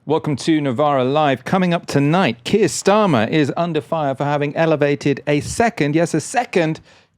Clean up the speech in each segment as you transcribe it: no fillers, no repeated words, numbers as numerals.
Welcome to Novara Live. Coming up tonight, Keir Starmer is under fire for having elevated a second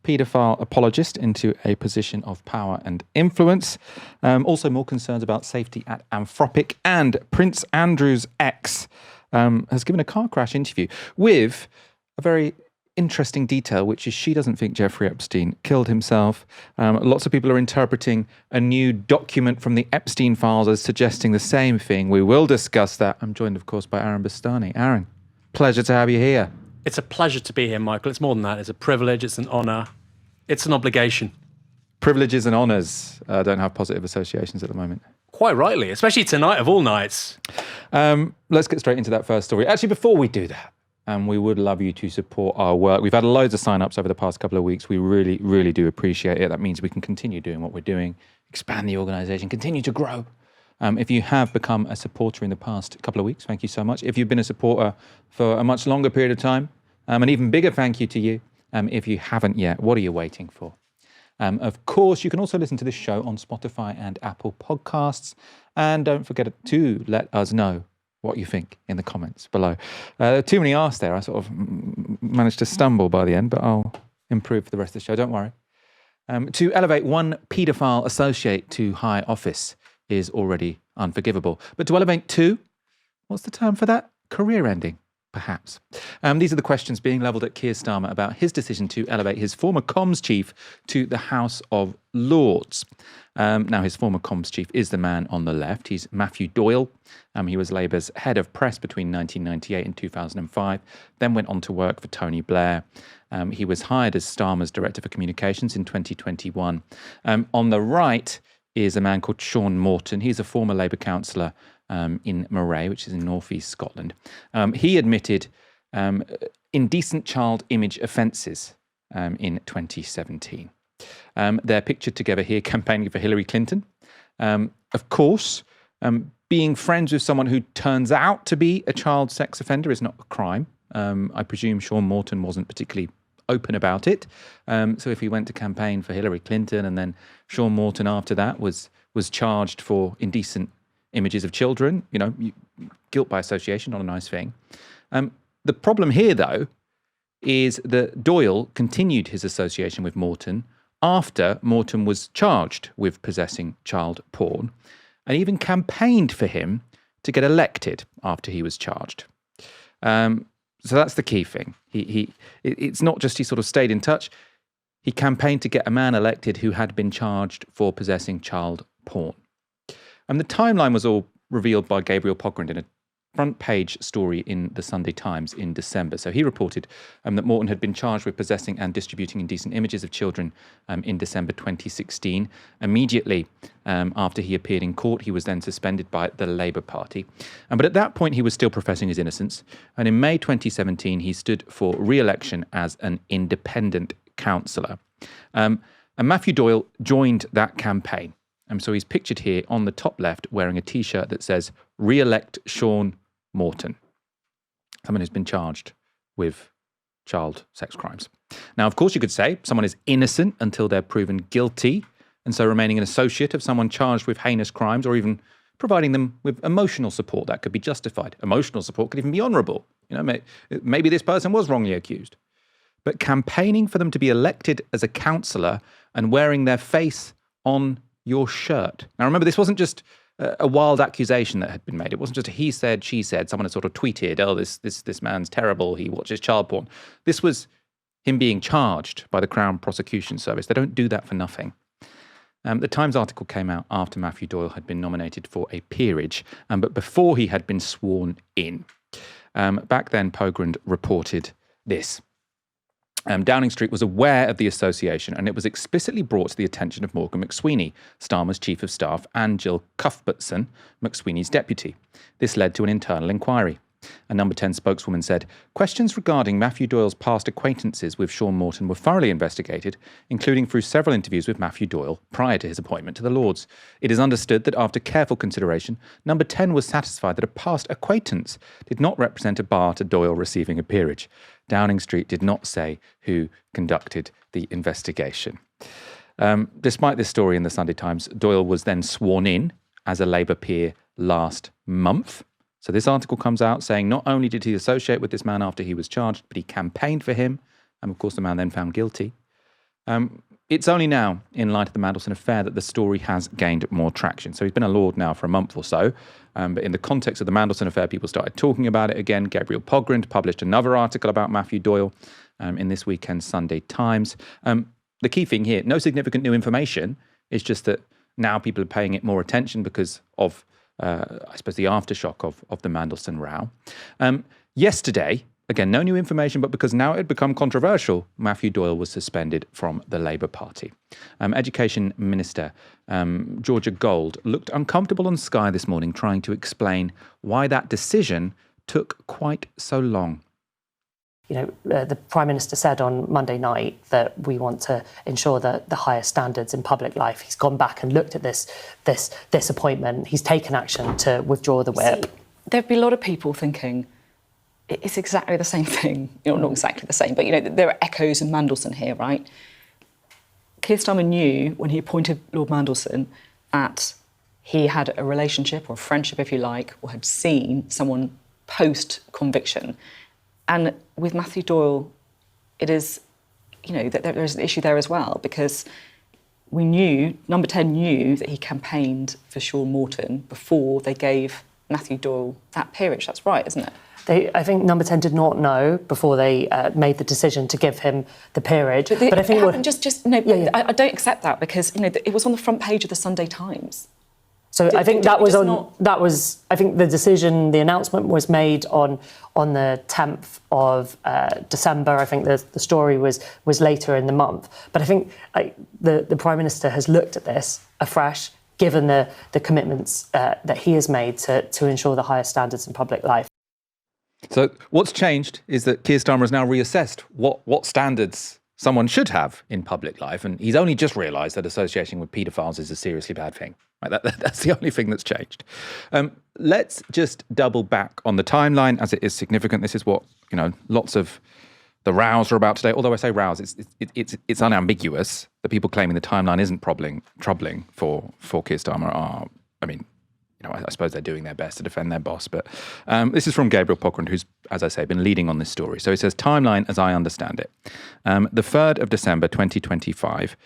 paedophile apologist into a position of power and influence. Also more concerns about safety at Anthropic, and Prince Andrew's ex has given a car crash interview with a very interesting detail, which is she doesn't think Jeffrey Epstein killed himself. Lots of people are interpreting a new document from the Epstein files as suggesting the same thing. We will discuss that. I'm joined, of course, by Bastani. Aaron, pleasure to have you here. It's a pleasure to be here, Michael. It's more than that. It's a privilege. It's an honour. It's an obligation. Privileges and honours don't have positive associations at the moment. Quite rightly, especially tonight of all nights. Let's get straight into that first story. Actually, before we do that, we would love you to support our work. We've had loads of sign-ups over the past couple of weeks. We really, really do appreciate it. That means we can continue doing what we're doing, expand the organisation, continue to grow. If you have become a supporter in the past couple of weeks, thank you so much. If you've been a supporter for a much longer period of time, an even bigger thank you to you. If you haven't yet, what are you waiting for? Of course, you can also listen to this show on Spotify and Apple Podcasts. And don't forget to let us know what you think in the comments below. There are too many asks there. I sort of managed to stumble by the end, but I'll improve for the rest of the show. Don't worry. To elevate one paedophile associate to high office is already unforgivable. But to elevate two, what's the term for that? Career ending, perhaps. These are the questions being levelled at Keir Starmer about his decision to elevate his former comms chief to the House of Lords. Now, his former comms chief is the man on the left. He's Matthew Doyle. He was Labour's head of press between 1998 and 2005, then went on to work for Tony Blair. He was hired as Starmer's Director for Communications in 2021. On the right is a man called Sean Morton. He's a former Labour councillor in Moray, which is in northeast Scotland. He admitted indecent child image offences in 2017. They're pictured together here campaigning for Hillary Clinton. Of course, being friends with someone who turns out to be a child sex offender is not a crime. I presume Sean Morton wasn't particularly open about it. So if he went to campaign for Hillary Clinton and then Sean Morton after that was charged for indecent images of children, guilt by association, not a nice thing. The problem here, though, is that Doyle continued his association with Morton after Morton was charged with possessing child porn, and even campaigned for him to get elected after he was charged. So that's the key thing. It's not just he sort of stayed in touch. He campaigned to get a man elected who had been charged for possessing child porn. And the timeline was all revealed by Gabriel Pogrund in a front page story in the Sunday Times in December. So he reported that Morton had been charged with possessing and distributing indecent images of children in December 2016. Immediately after he appeared in court, he was then suspended by the Labour Party. But at that point, he was still professing his innocence. And in May 2017, he stood for re-election as an independent councillor. And Matthew Doyle joined that campaign. So he's pictured here on the top left wearing a T-shirt that says, "Re-elect Sean Morton," someone who's been charged with child sex crimes. Now, of course, you could say someone is innocent until they're proven guilty, and so remaining an associate of someone charged with heinous crimes, or even providing them with emotional support, that could be justified. Emotional support could even be honourable. Maybe this person was wrongly accused. But campaigning for them to be elected as a councillor and wearing their face on your shirt. Now, remember, this wasn't just a wild accusation that had been made. It wasn't just a he said, she said. Someone had sort of tweeted, "Oh, this man's terrible. He watches child porn." This was him being charged by the Crown Prosecution Service. They don't do that for nothing. The Times article came out after Matthew Doyle had been nominated for a peerage, but before he had been sworn in. Back then, Pogrund reported this. Downing Street was aware of the association, and it was explicitly brought to the attention of Morgan McSweeney, Starmer's chief of staff, and Jill Cuthbertson, McSweeney's deputy. This led to an internal inquiry. A Number 10 spokeswoman said, "Questions regarding Matthew Doyle's past acquaintances with Sean Morton were thoroughly investigated, including through several interviews with Matthew Doyle prior to his appointment to the Lords. It is understood that after careful consideration, Number 10 was satisfied that a past acquaintance did not represent a bar to Doyle receiving a peerage." Downing Street did not say who conducted the investigation. Despite this story in the Sunday Times, Doyle was then sworn in as a Labour peer last month. So this article comes out saying not only did he associate with this man after he was charged, but he campaigned for him. And of course, the man then found guilty. It's only now, in light of the Mandelson affair, that the story has gained more traction. So he's been a lord now for a month or so. But in the context of the Mandelson affair, people started talking about it again. Gabriel Pogrund published another article about Matthew Doyle in this weekend's Sunday Times. The key thing here, no significant new information. It's just that now people are paying it more attention because of, I suppose, the aftershock of the Mandelson row. Yesterday, again, no new information, but because now it had become controversial, Matthew Doyle was suspended from the Labour Party. Education Minister Georgia Gold looked uncomfortable on Sky this morning trying to explain why that decision took quite so long. The Prime Minister said on Monday night that we want to ensure that the highest standards in public life. He's gone back and looked at this appointment. He's taken action to withdraw the whip. There'd be a lot of people thinking it's exactly the same thing. Not exactly the same, but there are echoes in Mandelson here, right? Keir Starmer knew when he appointed Lord Mandelson that he had a relationship or a friendship, if you like, or had seen someone post-conviction. And with Matthew Doyle, it is, that there's an issue there as well, because we knew, Number 10 knew that he campaigned for Sean Morton before they gave Matthew Doyle that peerage. That's right, isn't it? I think Number 10 did not know before they made the decision to give him the peerage. But I think I don't accept that because it was on the front page of the Sunday Times. So I think I think the decision, the announcement was made on the 10th of December. I think the story was later in the month. But I think the Prime Minister has looked at this afresh, given the commitments that he has made to ensure the highest standards in public life. So what's changed is that Keir Starmer has now reassessed what standards someone should have in public life, and he's only just realised that associating with paedophiles is a seriously bad thing. Right? That's the only thing that's changed. Let's just double back on the timeline, as it is significant. This is what lots of the rows are about today. Although I say rows, it's unambiguous. The people claiming the timeline isn't troubling for Keir Starmer I suppose they're doing their best to defend their boss. But this is from Gabriel Pogrund, who's, as I say, been leading on this story. So he says, timeline as I understand it. The 3rd of December 2025,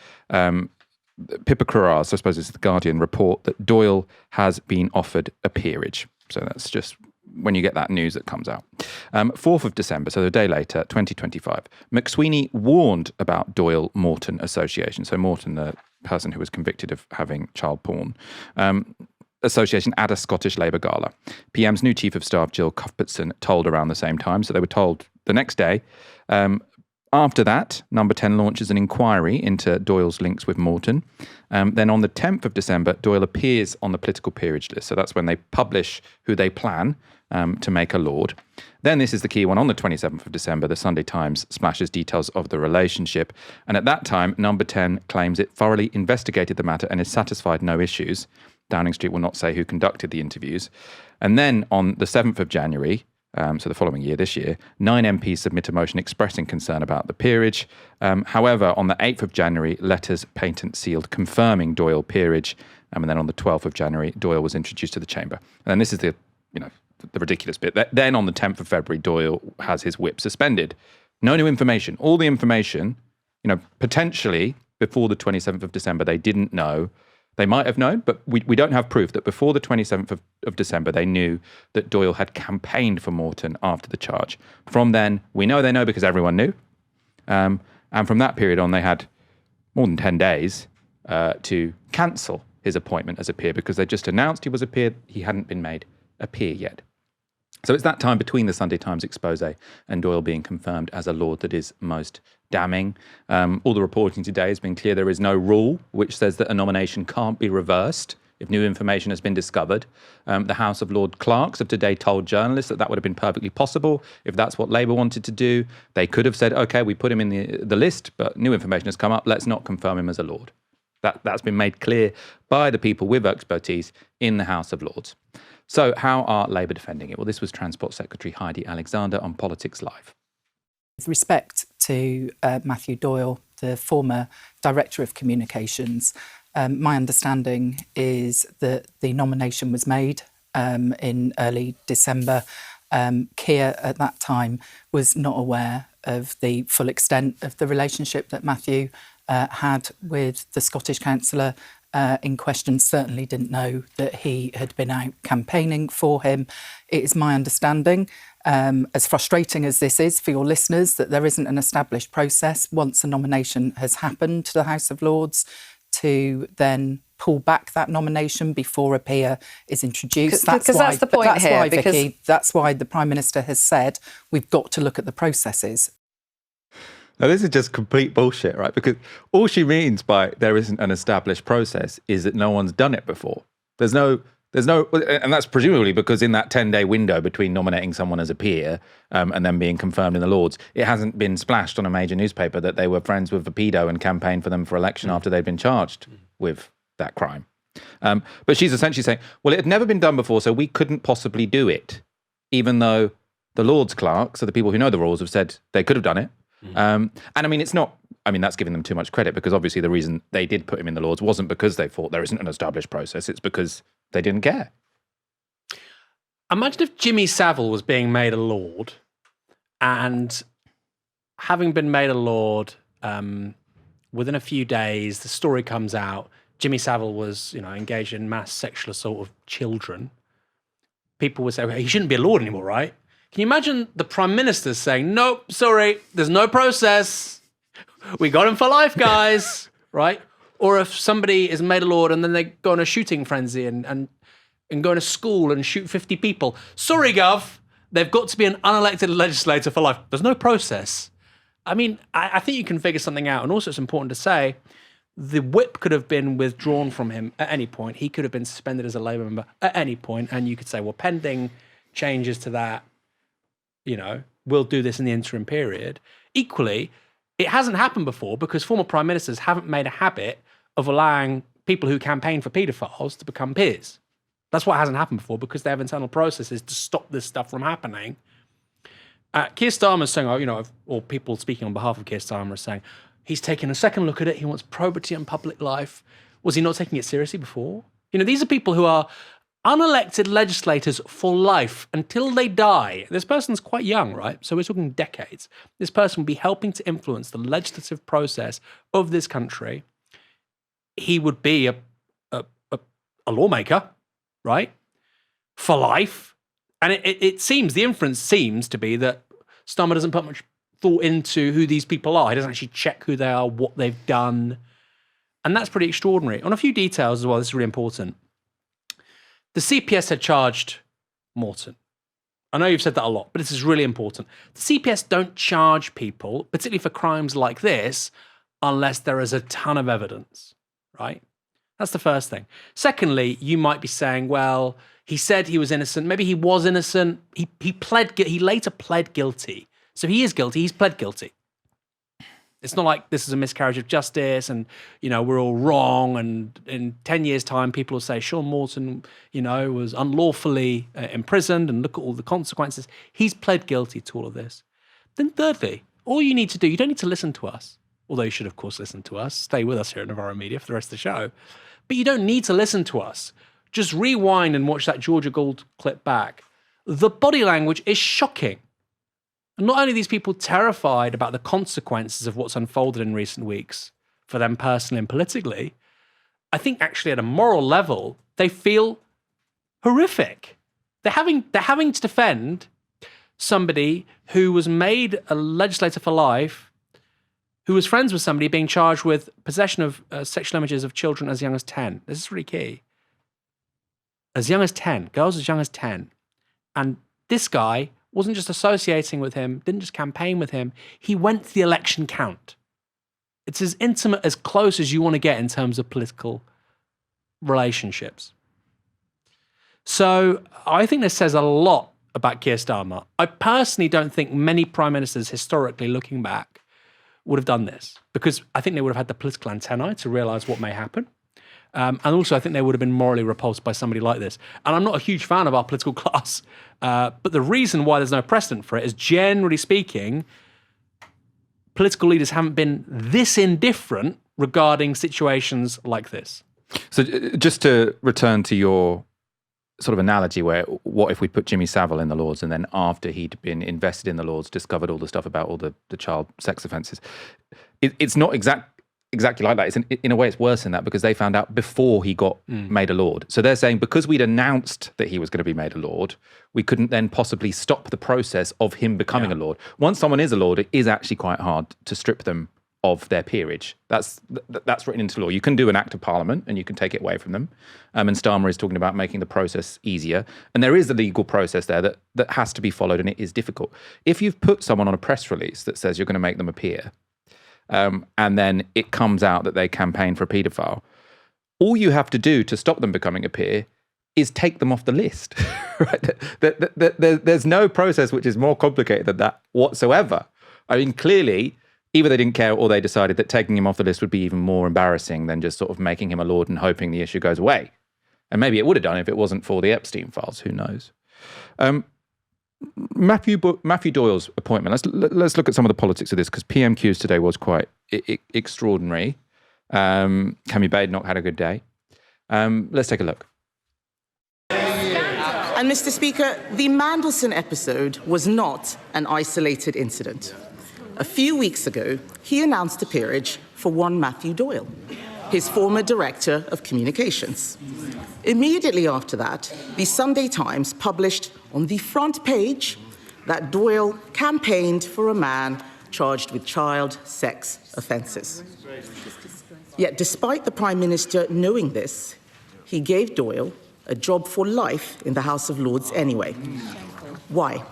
Pippa Crerar, I suppose it's the Guardian, report that Doyle has been offered a peerage. So that's just when you get that news that comes out. 4th of December, so the day later, 2025, McSweeney warned about Doyle-Morton association. So Morton, the person who was convicted of having child porn. Association at a Scottish Labour gala. PM's new Chief of Staff, Jill Cuthbertson, told around the same time. So they were told the next day. After that, Number 10 launches an inquiry into Doyle's links with Morton. Then on the 10th of December, Doyle appears on the political peerage list. So that's when they publish who they plan to make a lord. Then this is the key one. On the 27th of December, the Sunday Times splashes details of the relationship. And at that time, Number 10 claims it thoroughly investigated the matter and is satisfied no issues. Downing Street will not say who conducted the interviews. And then on the 7th of January, so the following year, this year, 9 MPs submit a motion expressing concern about the peerage. However, on the 8th of January, letters patent sealed confirming Doyle peerage. And then on the 12th of January, Doyle was introduced to the chamber. And this is the ridiculous bit. Then on the 10th of February, Doyle has his whip suspended. No new information. All the information, potentially before the 27th of December, they didn't know. They might have known, but we don't have proof that before the 27th of December, they knew that Doyle had campaigned for Morton after the charge. From then, we know they know because everyone knew. And from that period on, they had more than 10 days to cancel his appointment as a peer because they just announced he was a peer. He hadn't been made a peer yet. So it's that time between the Sunday Times expose and Doyle being confirmed as a lord that is most damning. All the reporting today has been clear. There is no rule which says that a nomination can't be reversed if new information has been discovered. The House of Lord Clerks have today told journalists that would have been perfectly possible if that's what Labour wanted to do. They could have said, OK, we put him in the list, but new information has come up. Let's not confirm him as a lord. That's been made clear by the people with expertise in the House of Lords. So how are Labour defending it? Well, this was Transport Secretary Heidi Alexander on Politics Live. With respect to Matthew Doyle, the former Director of Communications, my understanding is that the nomination was made in early December. Keir at that time was not aware of the full extent of the relationship that Matthew had with the Scottish councillor in question, certainly didn't know that he had been out campaigning for him. It is my understanding, as frustrating as this is for your listeners, that there isn't an established process once a nomination has happened to the House of Lords to then pull back that nomination before a peer is introduced. Because that's the point here. Why, Vicky, that's why the Prime Minister has said we've got to look at the processes. Now, this is just complete bullshit, right? Because all she means by there isn't an established process is that no one's done it before. There's no, and that's presumably because in that 10-day window between nominating someone as a peer and then being confirmed in the Lords, it hasn't been splashed on a major newspaper that they were friends with the pedo and campaigned for them for election after they'd been charged with that crime. But she's essentially saying, well, it had never been done before, so we couldn't possibly do it, even though the Lords clerks, so the people who know the rules, have said they could have done it. And I mean, that's giving them too much credit, because obviously the reason they did put him in the Lords wasn't because they thought there isn't an established process, it's because they didn't care. Imagine if Jimmy Savile was being made a Lord, and having been made a Lord, within a few days, the story comes out, Jimmy Savile was, engaged in mass sexual assault of children. People would say, well, he shouldn't be a Lord anymore, right? Can you imagine the Prime Minister saying, nope, sorry, there's no process. We got him for life, guys, right? Or if somebody is made a Lord and then they go on a shooting frenzy and go into school and shoot 50 people. Sorry, Gov, they've got to be an unelected legislator for life. There's no process. I mean, I think you can figure something out. And also it's important to say, the whip could have been withdrawn from him at any point. He could have been suspended as a Labour member at any point. And you could say, well, pending changes to that, we'll do this in the interim period. Equally, it hasn't happened before because former prime ministers haven't made a habit of allowing people who campaign for paedophiles to become peers. That's what hasn't happened before, because they have internal processes to stop this stuff from happening. Keir Starmer is saying, or people speaking on behalf of Keir Starmer are saying, he's taking a second look at it. He wants probity in public life. Was he not taking it seriously before? These are people who are unelected legislators for life until they die. This person's quite young, right? So we're talking decades. This person will be helping to influence the legislative process of this country. He would be a lawmaker, right? For life. And it seems, the inference seems to be that Starmer doesn't put much thought into who these people are. He doesn't actually check who they are, what they've done. And that's pretty extraordinary. On a few details as well, this is really important. The CPS had charged Morton. I know you've said that a lot, but this is really important. The CPS don't charge people, particularly for crimes like this, unless there is a ton of evidence, right? That's the first thing. Secondly, you might be saying, well, he said he was innocent. Maybe he was innocent. He later pled guilty. So he is guilty. He's pled guilty. It's not like this is a miscarriage of justice and, we're all wrong. And in 10 years' time, people will say, Sean Morton, was unlawfully imprisoned and look at all the consequences. He's pled guilty to all of this. Then thirdly, all you need to do, you don't need to listen to us. Although you should, of course, listen to us. Stay with us here at Novara Media for the rest of the show. But you don't need to listen to us. Just rewind and watch that Georgia Gould clip back. The body language is shocking. And not only are these people terrified about the consequences of what's unfolded in recent weeks for them personally and politically, I think actually at a moral level, they feel horrific. They're having to defend somebody who was made a legislator for life, who was friends with somebody being charged with possession of sexual images of children as young as 10. This is really key. As young as 10, girls as young as 10. And this guy wasn't just associating with him, didn't just campaign with him, he went to the election count. It's as intimate, as close as you want to get in terms of political relationships. So I think this says a lot about Keir Starmer. I personally don't think many prime ministers historically looking back would have done this, because I think they would have had the political antennae to realise what may happen. And also, I think they would have been morally repulsed by somebody like this. And I'm not a huge fan of our political class, but the reason why there's no precedent for it is, generally speaking, political leaders haven't been this indifferent regarding situations like this. So just to return to your sort of analogy where what if we put Jimmy Savile in the Lords and then after he'd been invested in the Lords discovered all the stuff about all the child sex offences. It's not exactly like that. In a way it's worse than that because they found out before he got made a Lord. So they're saying because we'd announced that he was going to be made a Lord, we couldn't then possibly stop the process of him becoming a Lord. Once someone is a Lord, it is actually quite hard to strip them of their peerage. That's written into law. You can do an act of parliament and you can take it away from them. And Starmer is talking about making the process easier. And there is a legal process there that has to be followed and it is difficult. If you've put someone on a press release that says you're going to make them a peer, and then it comes out that they campaign for a paedophile, all you have to do to stop them becoming a peer is take them off the list. Right? There's no process which is more complicated than that whatsoever. I mean, clearly, either they didn't care or they decided that taking him off the list would be even more embarrassing than just sort of making him a Lord and hoping the issue goes away. And maybe it would have done if it wasn't for the Epstein files. Who knows? Matthew Doyle's appointment. Let's look at some of the politics of this because PMQs today was quite extraordinary. Cammy Badenoch had a good day. Let's take a look. And Mr. Speaker, the Mandelson episode was not an isolated incident. A few weeks ago, he announced a peerage for one Matthew Doyle, his former Director of Communications. Immediately after that, the Sunday Times published on the front page that Doyle campaigned for a man charged with child sex offences. Yet, despite the Prime Minister knowing this, he gave Doyle a job for life in the House of Lords anyway. Why?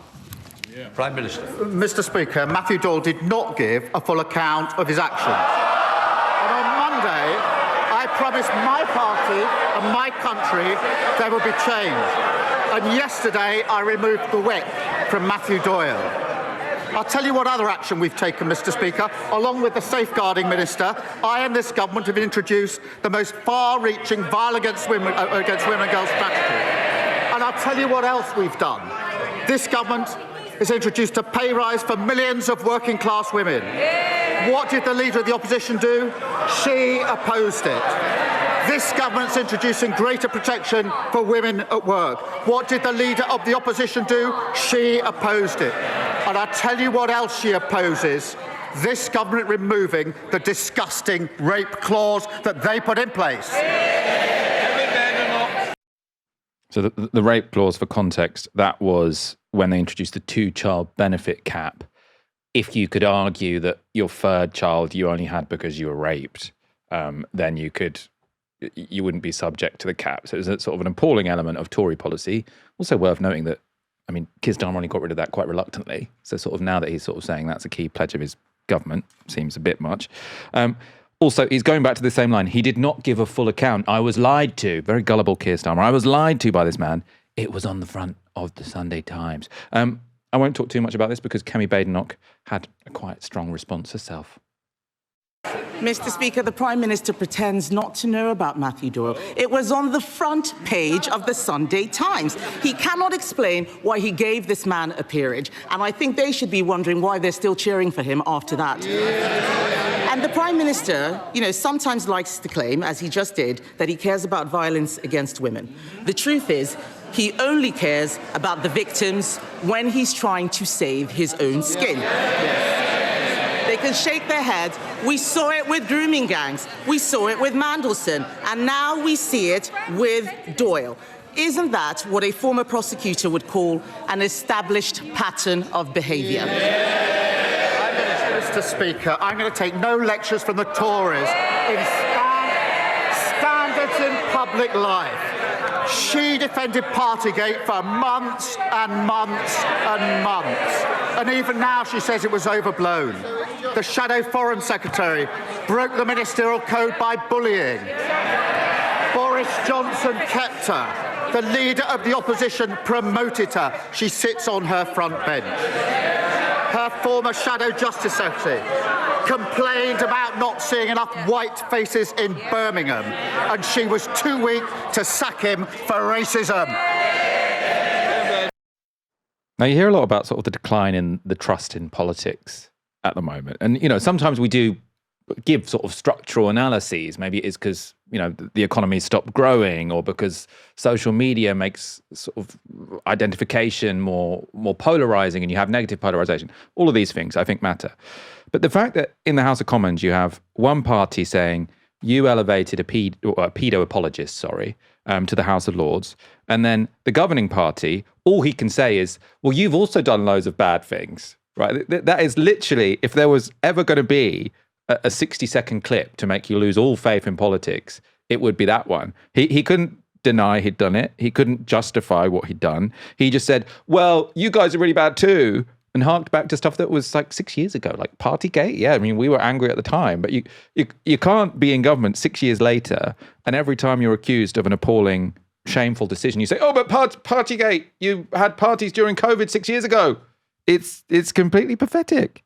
Prime Minister. Mr. Speaker, Matthew Doyle did not give a full account of his actions. And on Monday, I promised my party and my country there would be change. And yesterday, I removed the whip from Matthew Doyle. I'll tell you what other action we've taken, Mr. Speaker. Along with the Safeguarding Minister, I and this government have introduced the most far-reaching violence against women and girls strategy. And I'll tell you what else we've done. This government has introduced a pay rise for millions of working-class women. What did the Leader of the Opposition do? She opposed it. This government's introducing greater protection for women at work. What did the Leader of the Opposition do? She opposed it. And I'll tell you what else she opposes. This government removing the disgusting rape clause that they put in place. So the rape clause, for context, that was when they introduced the 2-child benefit cap. If you could argue that your third child you only had because you were raped, then you wouldn't be subject to the cap. So it was a sort of an appalling element of Tory policy. Also worth noting that, I mean, Keir Starmer only got rid of that quite reluctantly. So sort of now that he's sort of saying that's a key pledge of his government, seems a bit much. Also, he's going back to the same line. He did not give a full account. I was lied to. Very gullible Keir Starmer. I was lied to by this man. It was on the front of the Sunday Times. I won't talk too much about this because Cammy Badenoch had a quite strong response herself. Mr. Speaker, the Prime Minister pretends not to know about Matthew Doyle. It was on the front page of the Sunday Times. He cannot explain why he gave this man a peerage, and I think they should be wondering why they're still cheering for him after that. And the Prime Minister, sometimes likes to claim, as he just did, that he cares about violence against women. The truth is, he only cares about the victims when he's trying to save his own skin. They can shake their heads. We saw it with grooming gangs. We saw it with Mandelson. And now we see it with Doyle. Isn't that what a former prosecutor would call an established pattern of behaviour? Mr. Speaker, I'm going to take no lectures from the Tories in standards in public life. She defended Partygate for months and months and months. And even now she says it was overblown. The Shadow Foreign Secretary broke the ministerial code by bullying. Boris Johnson kept her. The Leader of the Opposition promoted her. She sits on her front bench. Her former Shadow Justice Secretary complained about not seeing enough white faces in Birmingham, and she was too weak to sack him for racism. Now, you hear a lot about sort of the decline in the trust in politics at the moment. And, sometimes we do give sort of structural analyses. Maybe it's because, the economy stopped growing, or because social media makes sort of identification more polarizing and you have negative polarization. All of these things I think matter. But the fact that in the House of Commons you have one party saying you elevated a pedo apologist, to the House of Lords, and then the governing party, all he can say is, well, you've also done loads of bad things, right? That is literally, if there was ever going to be a 60-second clip to make you lose all faith in politics, it would be that one. He couldn't deny he'd done it. He couldn't justify what he'd done. He just said, well, you guys are really bad too, and harked back to stuff that was like 6 years ago, like Partygate. Yeah, I mean, we were angry at the time, but you can't be in government 6 years later, and every time you're accused of an appalling, shameful decision, you say, oh, but Partygate, you had parties during COVID 6 years ago. It's completely pathetic.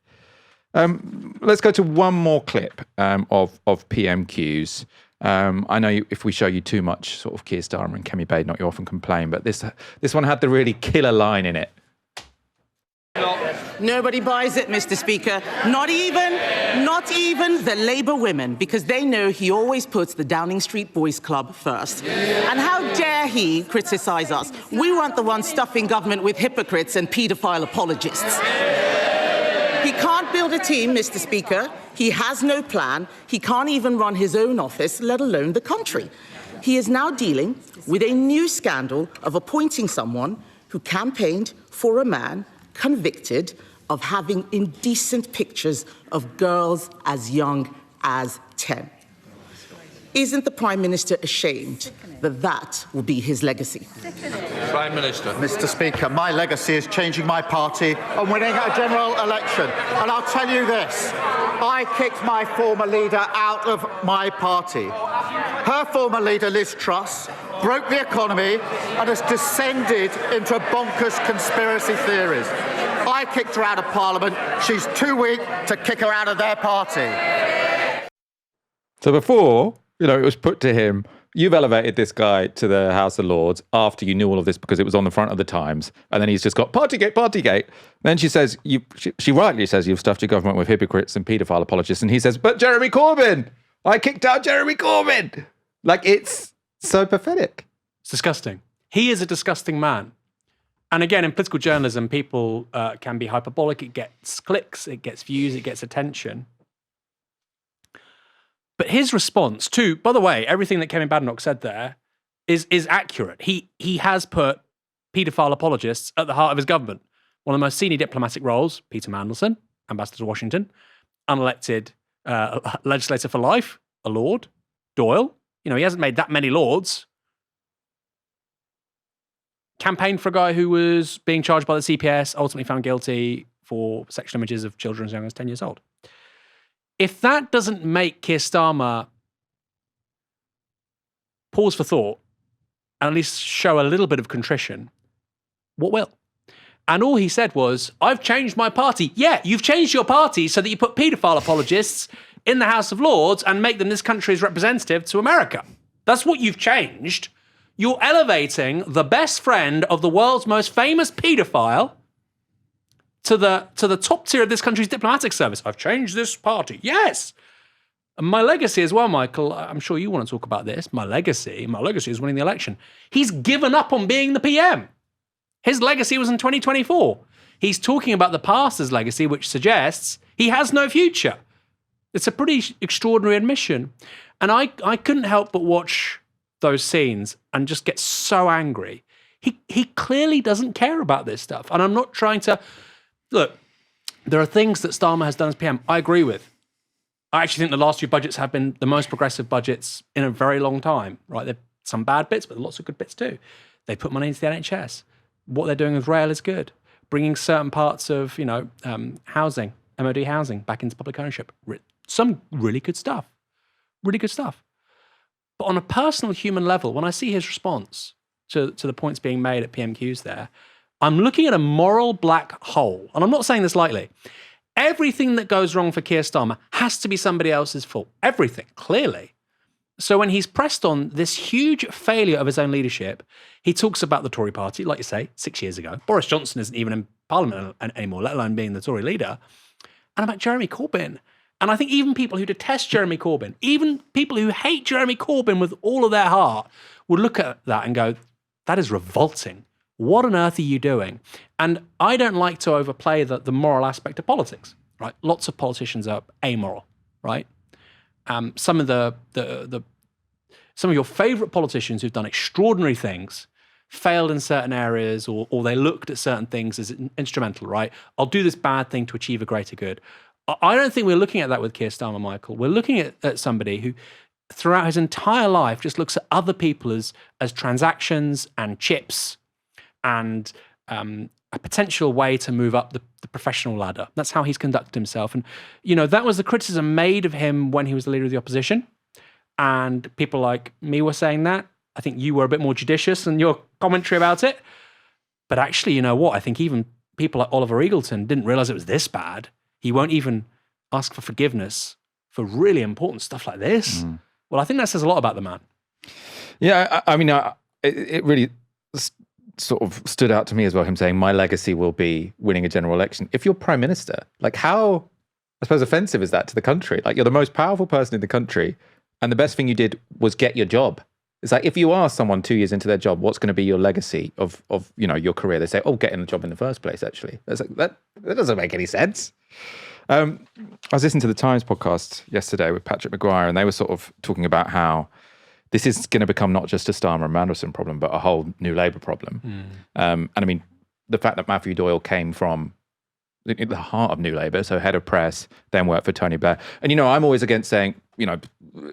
Let's go to one more clip of PMQs. I know if we show you too much sort of Keir Starmer and Kemi Badenoch, you often complain, but this one had the really killer line in it. Nobody buys it, Mr. Speaker. Not even the Labour women, because they know he always puts the Downing Street Boys Club first. And how dare he criticise us? We weren't the ones stuffing government with hypocrites and paedophile apologists. He can't build a team, Mr. Speaker. He has no plan. He can't even run his own office, let alone the country. He is now dealing with a new scandal of appointing someone who campaigned for a man convicted of having indecent pictures of girls as young as 10. Isn't the Prime Minister ashamed that that will be his legacy? Prime Minister. Mr. Speaker, my legacy is changing my party and winning a general election. And I'll tell you this, I kicked my former leader out of my party. Her former leader, Liz Truss, broke the economy and has descended into bonkers conspiracy theories. I kicked her out of Parliament. She's too weak to kick her out of their party. So before, it was put to him, you've elevated this guy to the House of Lords after you knew all of this because it was on the front of the Times. And then he's just got Partygate. Then she says, she rightly says you've stuffed your government with hypocrites and paedophile apologists. And he says, but Jeremy Corbyn, I kicked out Jeremy Corbyn. Like, it's so pathetic. It's disgusting. He is a disgusting man. And again, in political journalism, people can be hyperbolic. It gets clicks, it gets views, it gets attention. But his response to, by the way, everything that Kemi Badenoch said there is accurate. He has put paedophile apologists at the heart of his government. One of the most senior diplomatic roles, Peter Mandelson, ambassador to Washington, unelected legislator for life, a Lord, Doyle. He hasn't made that many Lords. Campaigned for a guy who was being charged by the CPS, ultimately found guilty for sexual images of children as young as 10 years old. If that doesn't make Keir Starmer pause for thought and at least show a little bit of contrition, what will? And all he said was, I've changed my party. Yeah, you've changed your party so that you put paedophile apologists in the House of Lords and make them this country's representative to America. That's what you've changed. You're elevating the best friend of the world's most famous paedophile to the top tier of this country's diplomatic service. I've changed this party. Yes. And my legacy as well, Michael, I'm sure you want to talk about this. My legacy is winning the election. He's given up on being the PM. His legacy was in 2024. He's talking about the past as legacy, which suggests he has no future. It's a pretty extraordinary admission. And I couldn't help but watch those scenes and just get so angry. He clearly doesn't care about this stuff. And I'm not trying to... Look, there are things that Starmer has done as PM I agree with. I actually think the last few budgets have been the most progressive budgets in a very long time, right? There are some bad bits, but lots of good bits too. They put money into the NHS. What they're doing with rail is good. Bringing certain parts of, housing, MOD housing, back into public ownership. Some really good stuff. Really good stuff. But on a personal human level, when I see his response to the points being made at PMQs there, I'm looking at a moral black hole. And I'm not saying this lightly. Everything that goes wrong for Keir Starmer has to be somebody else's fault. Everything, clearly. So when he's pressed on this huge failure of his own leadership, he talks about the Tory party, like you say, 6 years ago. Boris Johnson isn't even in Parliament anymore, let alone being the Tory leader. And about Jeremy Corbyn. And I think even people who detest Jeremy Corbyn, even people who hate Jeremy Corbyn with all of their heart, would look at that and go, that is revolting. What on earth are you doing? And I don't like to overplay the moral aspect of politics, right? Lots of politicians are amoral, right? Some of some of your favourite politicians who've done extraordinary things failed in certain areas, or they looked at certain things as instrumental, right? I'll do this bad thing to achieve a greater good. I don't think we're looking at that with Keir Starmer, Michael. We're looking at somebody who, throughout his entire life, just looks at other people as transactions and chips and a potential way to move up the professional ladder. That's how he's conducted himself. And, that was the criticism made of him when he was the leader of the opposition. And people like me were saying that. I think you were a bit more judicious in your commentary about it. But actually, you know what? I think even people like Oliver Eagleton didn't realise it was this bad. He won't even ask for forgiveness for really important stuff like this. Well, I think that says a lot about the man. Yeah, I mean, it really sort of stood out to me as well, him saying, my legacy will be winning a general election. If you're prime minister, like how, I suppose, offensive is that to the country? Like, you're the most powerful person in the country, and the best thing you did was get your job. It's like, if you ask someone 2 years into their job, what's going to be your legacy of your career? They say, getting a job in the first place, actually. That's like, that doesn't make any sense. I was listening to the Times podcast yesterday with Patrick Maguire, and they were sort of talking about how this is going to become not just a Starmer and Mandelson problem, but a whole New Labour problem. And I mean, the fact that Matthew Doyle came from the heart of New Labour, so head of press, then worked for Tony Blair. And, I'm always against saying,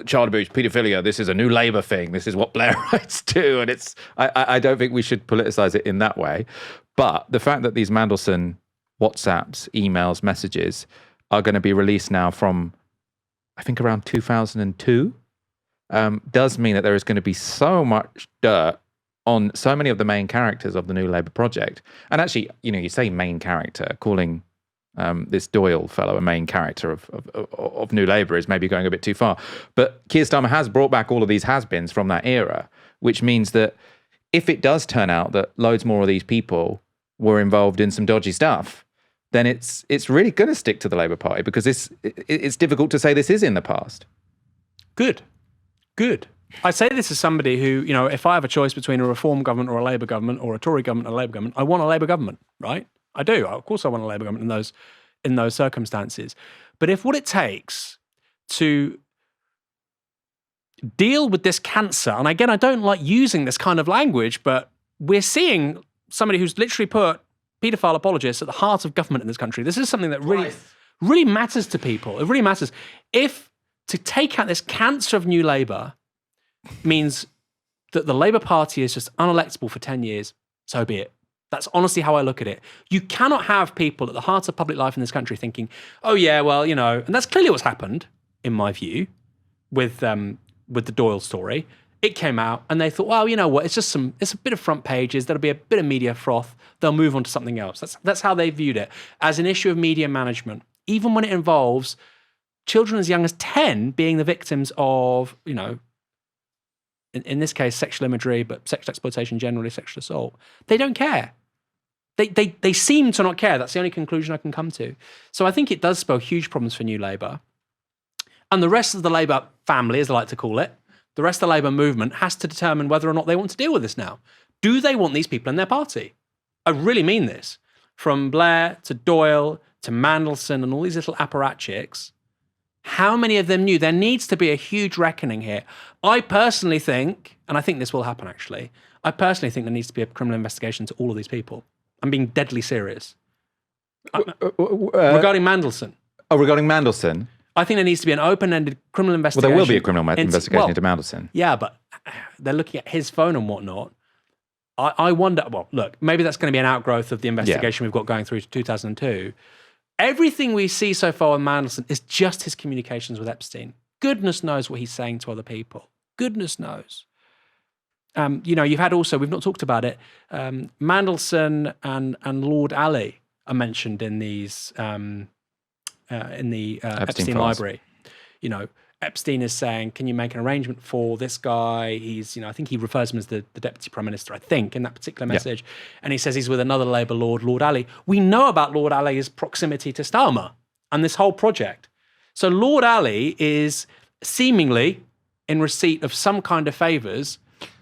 child abuse, paedophilia, this is a New Labour thing. This is what Blairites do. And I don't think we should politicise it in that way. But the fact that these Mandelson WhatsApps, emails, messages are going to be released now from, I think, around 2002, does mean that there is going to be so much dirt on so many of the main characters of the New Labour project. And actually, you say main character, calling this Doyle fellow a main character of New Labour is maybe going a bit too far. But Keir Starmer has brought back all of these has-beens from that era, which means that if it does turn out that loads more of these people were involved in some dodgy stuff, then it's really going to stick to the Labour Party, because it's difficult to say this is in the past. Good. I say this as somebody who, if I have a choice between a Reform government or a Labour government, or a Tory government or a Labour government, I want a Labour government, right? I do. Of course I want a Labour government in those circumstances. But if what it takes to deal with this cancer, and again, I don't like using this kind of language, but we're seeing somebody who's literally put paedophile apologists at the heart of government in this country. This is something that really matters to people. It really matters. If to take out this cancer of New Labour means that the Labour Party is just unelectable for 10 years, so be it. That's honestly how I look at it. You cannot have people at the heart of public life in this country thinking, oh yeah, well, and that's clearly what's happened, in my view, with the Doyle story. It came out and they thought, well, you know what, it's a bit of front pages, there'll be a bit of media froth, they'll move on to something else. That's how they viewed it, as an issue of media management, even when it involves children as young as 10 being the victims of, in this case, sexual imagery, but sexual exploitation generally, sexual assault. They don't care. They seem to not care. That's the only conclusion I can come to. So I think it does spell huge problems for New Labour. And the rest of the Labour family, as I like to call it, the rest of the Labour movement has to determine whether or not they want to deal with this now. Do they want these people in their party? I really mean this. From Blair to Doyle to Mandelson and all these little apparatchiks, how many of them knew? There needs to be a huge reckoning here. I personally think, and I think this will happen actually, I personally think there needs to be a criminal investigation to all of these people. I'm being deadly serious. Regarding Mandelson. Oh, regarding Mandelson? I think there needs to be an open-ended criminal investigation. Well, there will be a criminal investigation into Mandelson. Yeah, but they're looking at his phone and whatnot. I wonder, well, look, maybe that's going to be an outgrowth of the investigation we've got going through to 2002. Everything we see so far with Mandelson is just his communications with Epstein. Goodness knows what he's saying to other people. Goodness knows. You've had also, we've not talked about it, Mandelson and Lord Ali are mentioned in these, in the Epstein library. Epstein is saying, can you make an arrangement for this guy? He's, I think he refers to him as the Deputy Prime Minister, I think, in that particular message. Yeah. And he says he's with another Labour Lord, Lord Ali. We know about Lord Ali's proximity to Starmer and this whole project. So Lord Ali is seemingly in receipt of some kind of favours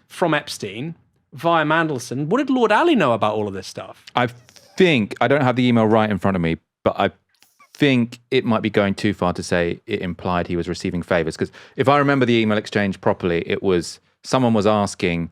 from Epstein via Mandelson. What did Lord Ali know about all of this stuff? I don't have the email right in front of me, but I think it might be going too far to say it implied he was receiving favours. Because if I remember the email exchange properly, it was someone was asking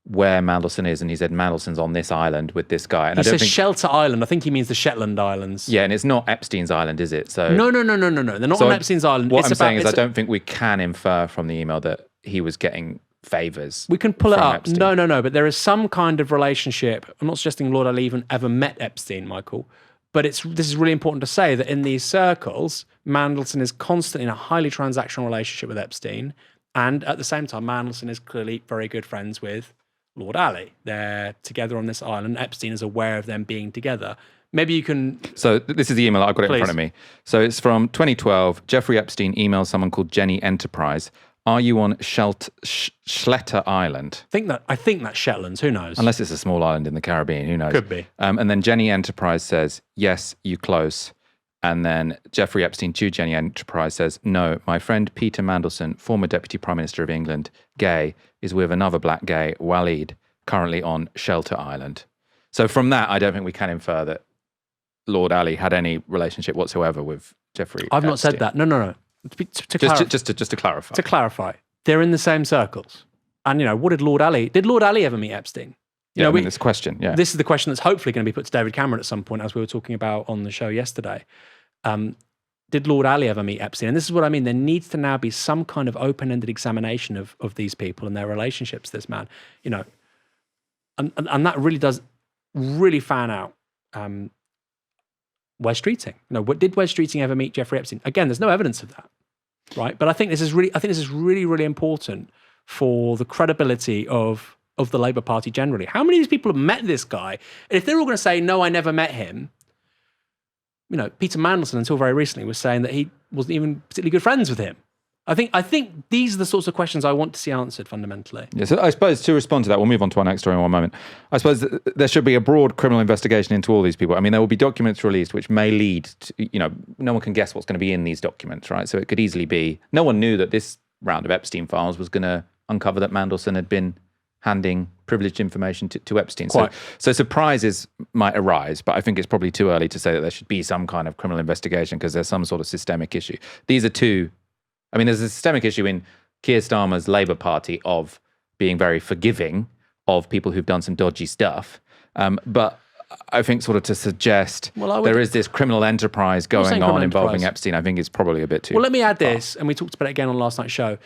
where Mandelson is, and he said Mandelson's on this island with this guy. And He I don't says think Shelter Island. I think he means the Shetland Islands. Yeah, and it's not Epstein's island, is it? So No. They're not on Epstein's Island. What I'm saying is, I don't think we can infer from the email that he was getting favours. We can pull it from up. Epstein. No. But there is some kind of relationship. I'm not suggesting Lord Ali even ever met Epstein, Michael. But this is really important to say that in these circles, Mandelson is constantly in a highly transactional relationship with Epstein. And at the same time, Mandelson is clearly very good friends with Lord Ali. They're together on this island. Epstein is aware of them being together. Maybe you can... So this is the email. I've got it in Please. front of me. So it's from 2012. Jeffrey Epstein emails someone called Jenny Enterprise. Are you on Schletter Island? I think that's Shetlands. Who knows? Unless it's a small island in the Caribbean. Who knows? Could be. And then Jenny Enterprise says, yes, you close. And then Jeffrey Epstein to Jenny Enterprise says, no, my friend Peter Mandelson, former Deputy Prime Minister of England, gay, is with another black gay, Waleed, currently on Shelter Island. So from that, I don't think we can infer that Lord Ali had any relationship whatsoever with Jeffrey I've not Epstein. said that. No. Just to clarify. To clarify, they're in the same circles. And, what did Lord Ali ever meet Epstein? Yeah, this question, yeah. This is the question that's hopefully going to be put to David Cameron at some point, as we were talking about on the show yesterday. Did Lord Ali ever meet Epstein? And this is what I mean. There needs to now be some kind of open-ended examination of these people and their relationships to this man. And that really does really fan out Wes Streeting. Did Wes Streeting ever meet Jeffrey Epstein? Again, there's no evidence of that, right? But I think this is really, really important for the credibility of the Labour Party generally. How many of these people have met this guy? And if they're all going to say, no, I never met him, Peter Mandelson, until very recently, was saying that he wasn't even particularly good friends with him. I think these are the sorts of questions I want to see answered fundamentally. Yeah, so I suppose to respond to that, we'll move on to our next story in one moment. I suppose there should be a broad criminal investigation into all these people. I mean, there will be documents released which may lead to, no one can guess what's going to be in these documents, right? So it could easily be, no one knew that this round of Epstein files was going to uncover that Mandelson had been handing privileged information to Epstein. So surprises might arise, but I think it's probably too early to say that there should be some kind of criminal investigation because there's some sort of systemic issue. These are two... I mean, there's a systemic issue in Keir Starmer's Labour Party of being very forgiving of people who've done some dodgy stuff. But I think sort of to suggest there is this criminal enterprise going on involving Epstein, I think is probably a bit too... Well, let me add this, and we talked about it again on last night's show.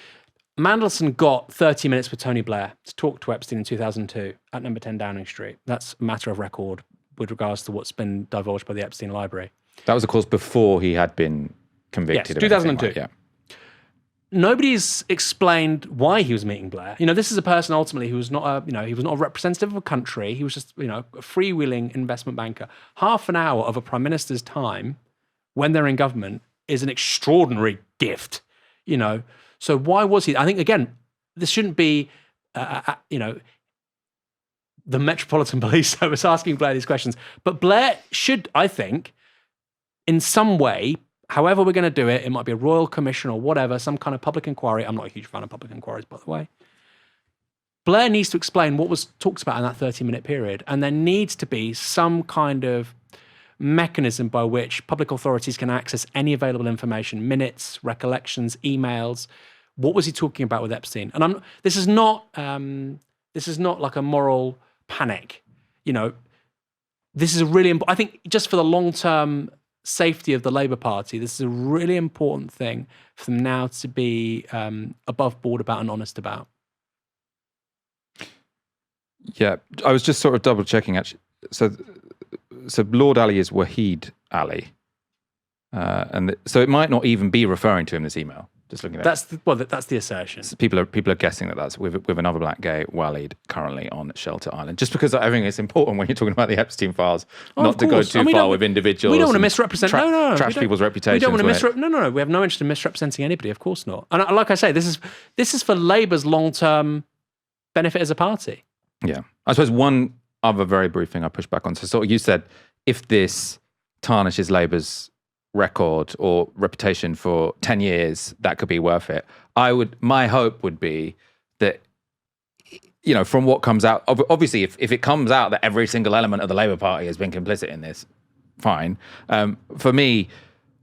Mandelson got 30 minutes with Tony Blair to talk to Epstein in 2002 at number 10 Downing Street. That's a matter of record with regards to what's been divulged by the Epstein Library. That was, of course, before he had been convicted. Yes, 2002. Nobody's explained why he was meeting Blair. This is a person ultimately who was not he was not a representative of a country. He was just, a freewheeling investment banker. Half an hour of a prime minister's time when they're in government is an extraordinary gift, So why was he? I think, again, this shouldn't be, the Metropolitan Police Service asking Blair these questions. But Blair should, I think, in some way, however we're going to do it, it might be a royal commission or whatever, some kind of public inquiry. I'm not a huge fan of public inquiries, by the way. Blair needs to explain what was talked about in that 30-minute period. And there needs to be some kind of mechanism by which public authorities can access any available information, minutes, recollections, emails. What was he talking about with Epstein? And this is not like a moral panic. This is a really important, I think just for the long-term safety of the Labour Party, this is a really important thing for them now to be above board about and honest about. Yeah, I was just sort of double checking actually. So Lord Ali is Wahid Ali, and so it might not even be referring to him, this email. Just looking at that's the assertion. So people are guessing that that's with another black gay, Waleed, currently on Shelter Island. Just because I think it's important when you're talking about the Epstein files, not to go too far with individuals. We don't want to misrepresent. Trash people's reputations. We don't want to misrepresent. No. We have no interest in misrepresenting anybody. Of course not. And like I say, this is for Labour's long-term benefit as a party. Yeah, I suppose one other very brief thing I push back on. So sort of you said if this tarnishes Labour's record or reputation for 10 years, that could be worth it. My hope would be that, you know, from what comes out, obviously, if it comes out that every single element of the Labour Party has been complicit in this, fine. For me,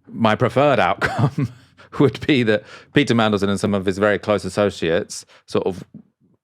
my preferred outcome would be that Peter Mandelson and some of his very close associates, sort of,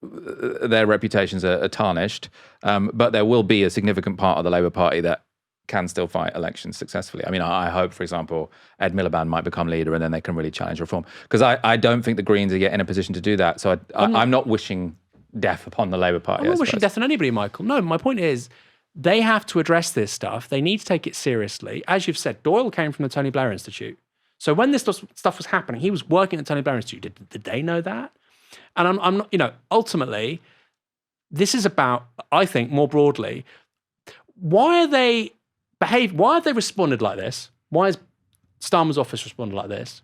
their reputations are tarnished, but there will be a significant part of the Labour Party that can still fight elections successfully. I mean, I hope, for example, Ed Miliband might become leader and then they can really challenge reform. Because I don't think the Greens are yet in a position to do that. So I'm not wishing death upon the Labour Party. I'm not wishing death on anybody, Michael. No, my point is they have to address this stuff. They need to take it seriously. As you've said, Doyle came from the Tony Blair Institute. So when this stuff was happening, he was working at the Tony Blair Institute. Did they know that? And I'm not, you know, ultimately, this is about, I think, more broadly, why have they responded like this? Why has Starmer's office responded like this?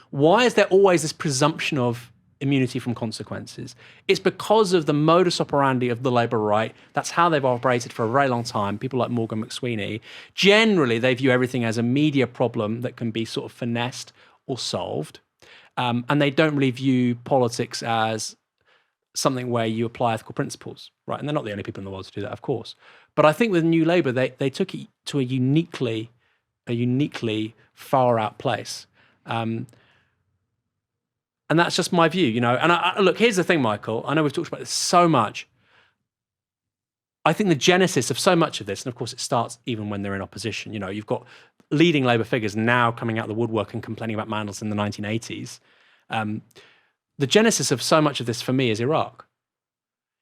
Why is there always this presumption of immunity from consequences? It's because of the modus operandi of the Labour right. That's how they've operated for a very long time. People like Morgan McSweeney, generally, they view everything as a media problem that can be sort of finessed or solved. And they don't really view politics as something where you apply ethical principles, right? And they're not the only people in the world to do that, of course. But I think with New Labour, they took it to a uniquely far out place. And that's just my view, you know. And look, here's the thing, Michael. I know we've talked about this so much. I think the genesis of so much of this, and of course it starts even when they're in opposition, you know, you've got leading Labour figures now coming out of the woodwork and complaining about Mandelson in the 1980s. The genesis of so much of this for me is Iraq.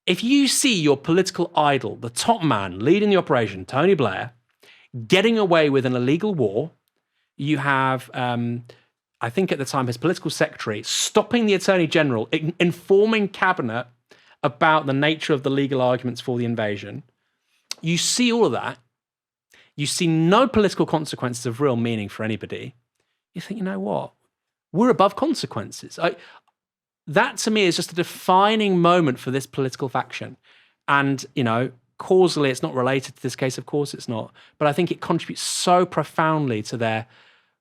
If you see your political idol, the top man leading the operation, Tony Blair, getting away with an illegal war, you have, I think at the time, his political secretary stopping the Attorney General, informing Cabinet about the nature of the legal arguments for the invasion. You see all of that. You see no political consequences of real meaning for anybody. You think, you know what? We're above consequences. That to me is just a defining moment for this political faction. And, you know, causally it's not related to this case, of course it's not. But I think it contributes so profoundly to their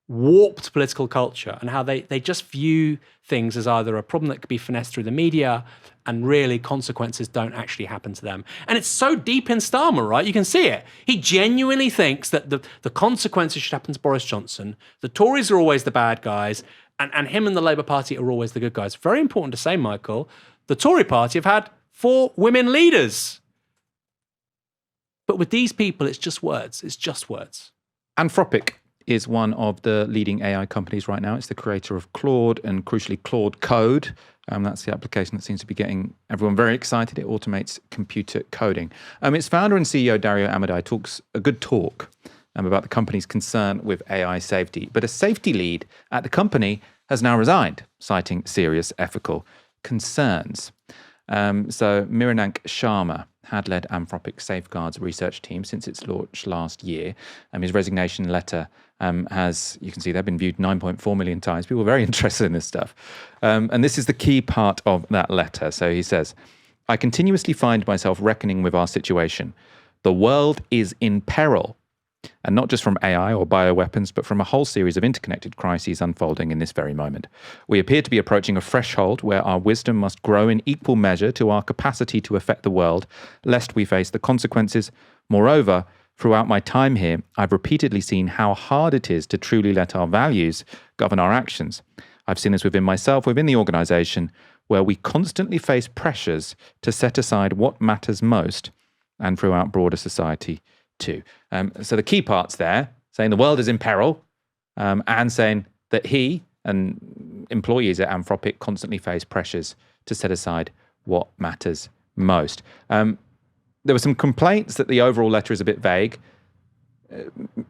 warped political culture and how they just view things as either a problem that could be finessed through the media and really consequences don't actually happen to them. And it's so deep in Starmer, right? You can see it. He genuinely thinks that the consequences should happen to Boris Johnson. The Tories are always the bad guys. And him and the Labour Party are always the good guys. Very important to say, Michael, the Tory party have had 4 women leaders. But with these people, it's just words. It's just words. Anthropic is one of the leading AI companies right now. It's the creator of Claude and, crucially, Claude Code. That's the application that seems to be getting everyone very excited. It automates computer coding. Its founder and CEO, Dario Amodei, talks a good talk about the company's concern with AI safety. But a safety lead at the company has now resigned, citing serious ethical concerns. So Miranank Sharma had led Anthropic's safeguards research team since its launch last year. His resignation letter has, you can see, they've been viewed 9.4 million times. People are very interested in this stuff. And this is the key part of that letter. So he says, I continuously find myself reckoning with our situation. The world is in peril. And not just from AI or bioweapons, but from a whole series of interconnected crises unfolding in this very moment. We appear to be approaching a threshold where our wisdom must grow in equal measure to our capacity to affect the world, lest we face the consequences. Moreover, throughout my time here, I've repeatedly seen how hard it is to truly let our values govern our actions. I've seen this within myself, within the organisation, where we constantly face pressures to set aside what matters most, and throughout broader society too. So the key parts there, saying the world is in peril, and saying that he and employees at Anthropic constantly face pressures to set aside what matters most. There were some complaints that the overall letter is a bit vague.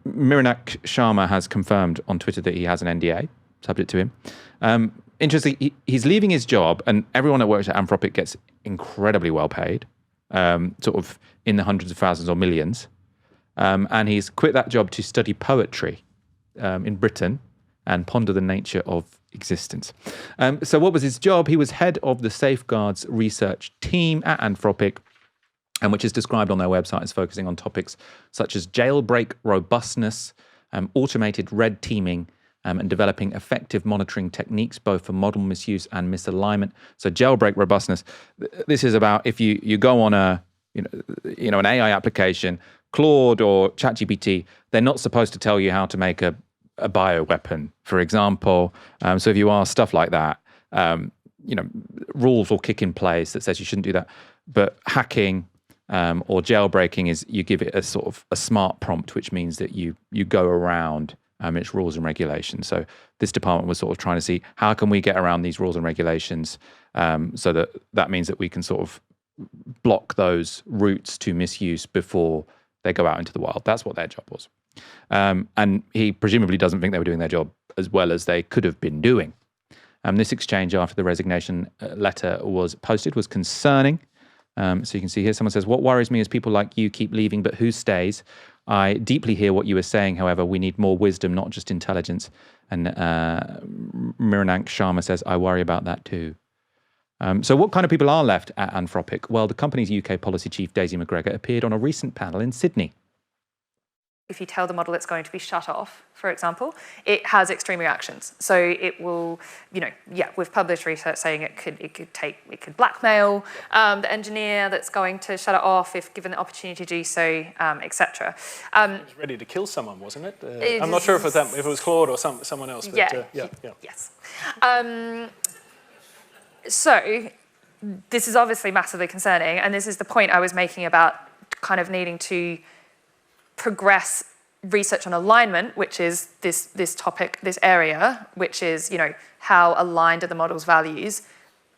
Miranank Sharma has confirmed on Twitter that he has an NDA, subject to him. Interesting, he's leaving his job, and everyone that works at Anthropic gets incredibly well paid, sort of in the hundreds of thousands or millions. And he's quit that job to study poetry in Britain and ponder the nature of existence. So what was his job? He was head of the safeguards research team at Anthropic, which is described on their website as focusing on topics such as jailbreak robustness, automated red teaming, and developing effective monitoring techniques, both for model misuse and misalignment. So jailbreak robustness. This is about if you go on an AI application, Claude or ChatGPT, they're not supposed to tell you how to make a bioweapon, for example. So if you ask stuff like that, rules will kick in place that says you shouldn't do that. But hacking or jailbreaking is you give it a sort of a smart prompt, which means that you go around its rules and regulations. So this department was sort of trying to see how can we get around these rules and regulations, so that means that we can sort of block those routes to misuse before they go out into the wild. That's what their job was. And he presumably doesn't think they were doing their job as well as they could have been doing. This exchange after the resignation letter was posted was concerning. So you can see here, someone says, "What worries me is people like you keep leaving, but who stays? I deeply hear what you were saying. However, we need more wisdom, not just intelligence." And Miranank Sharma says, "I worry about that too." So what kind of people are left at Anthropic? Well, the company's UK policy chief, Daisy McGregor, appeared on a recent panel in Sydney. If you tell the model it's going to be shut off, for example, it has extreme reactions. So it will, we've published research saying it could blackmail the engineer that's going to shut it off if given the opportunity to do so, etc. It was ready to kill someone, wasn't it? I'm not sure if it was Claude or someone else. But, Yes. So this is obviously massively concerning, and this is the point I was making about kind of needing to progress research on alignment, which is this topic, this area, which is, how aligned are the model's values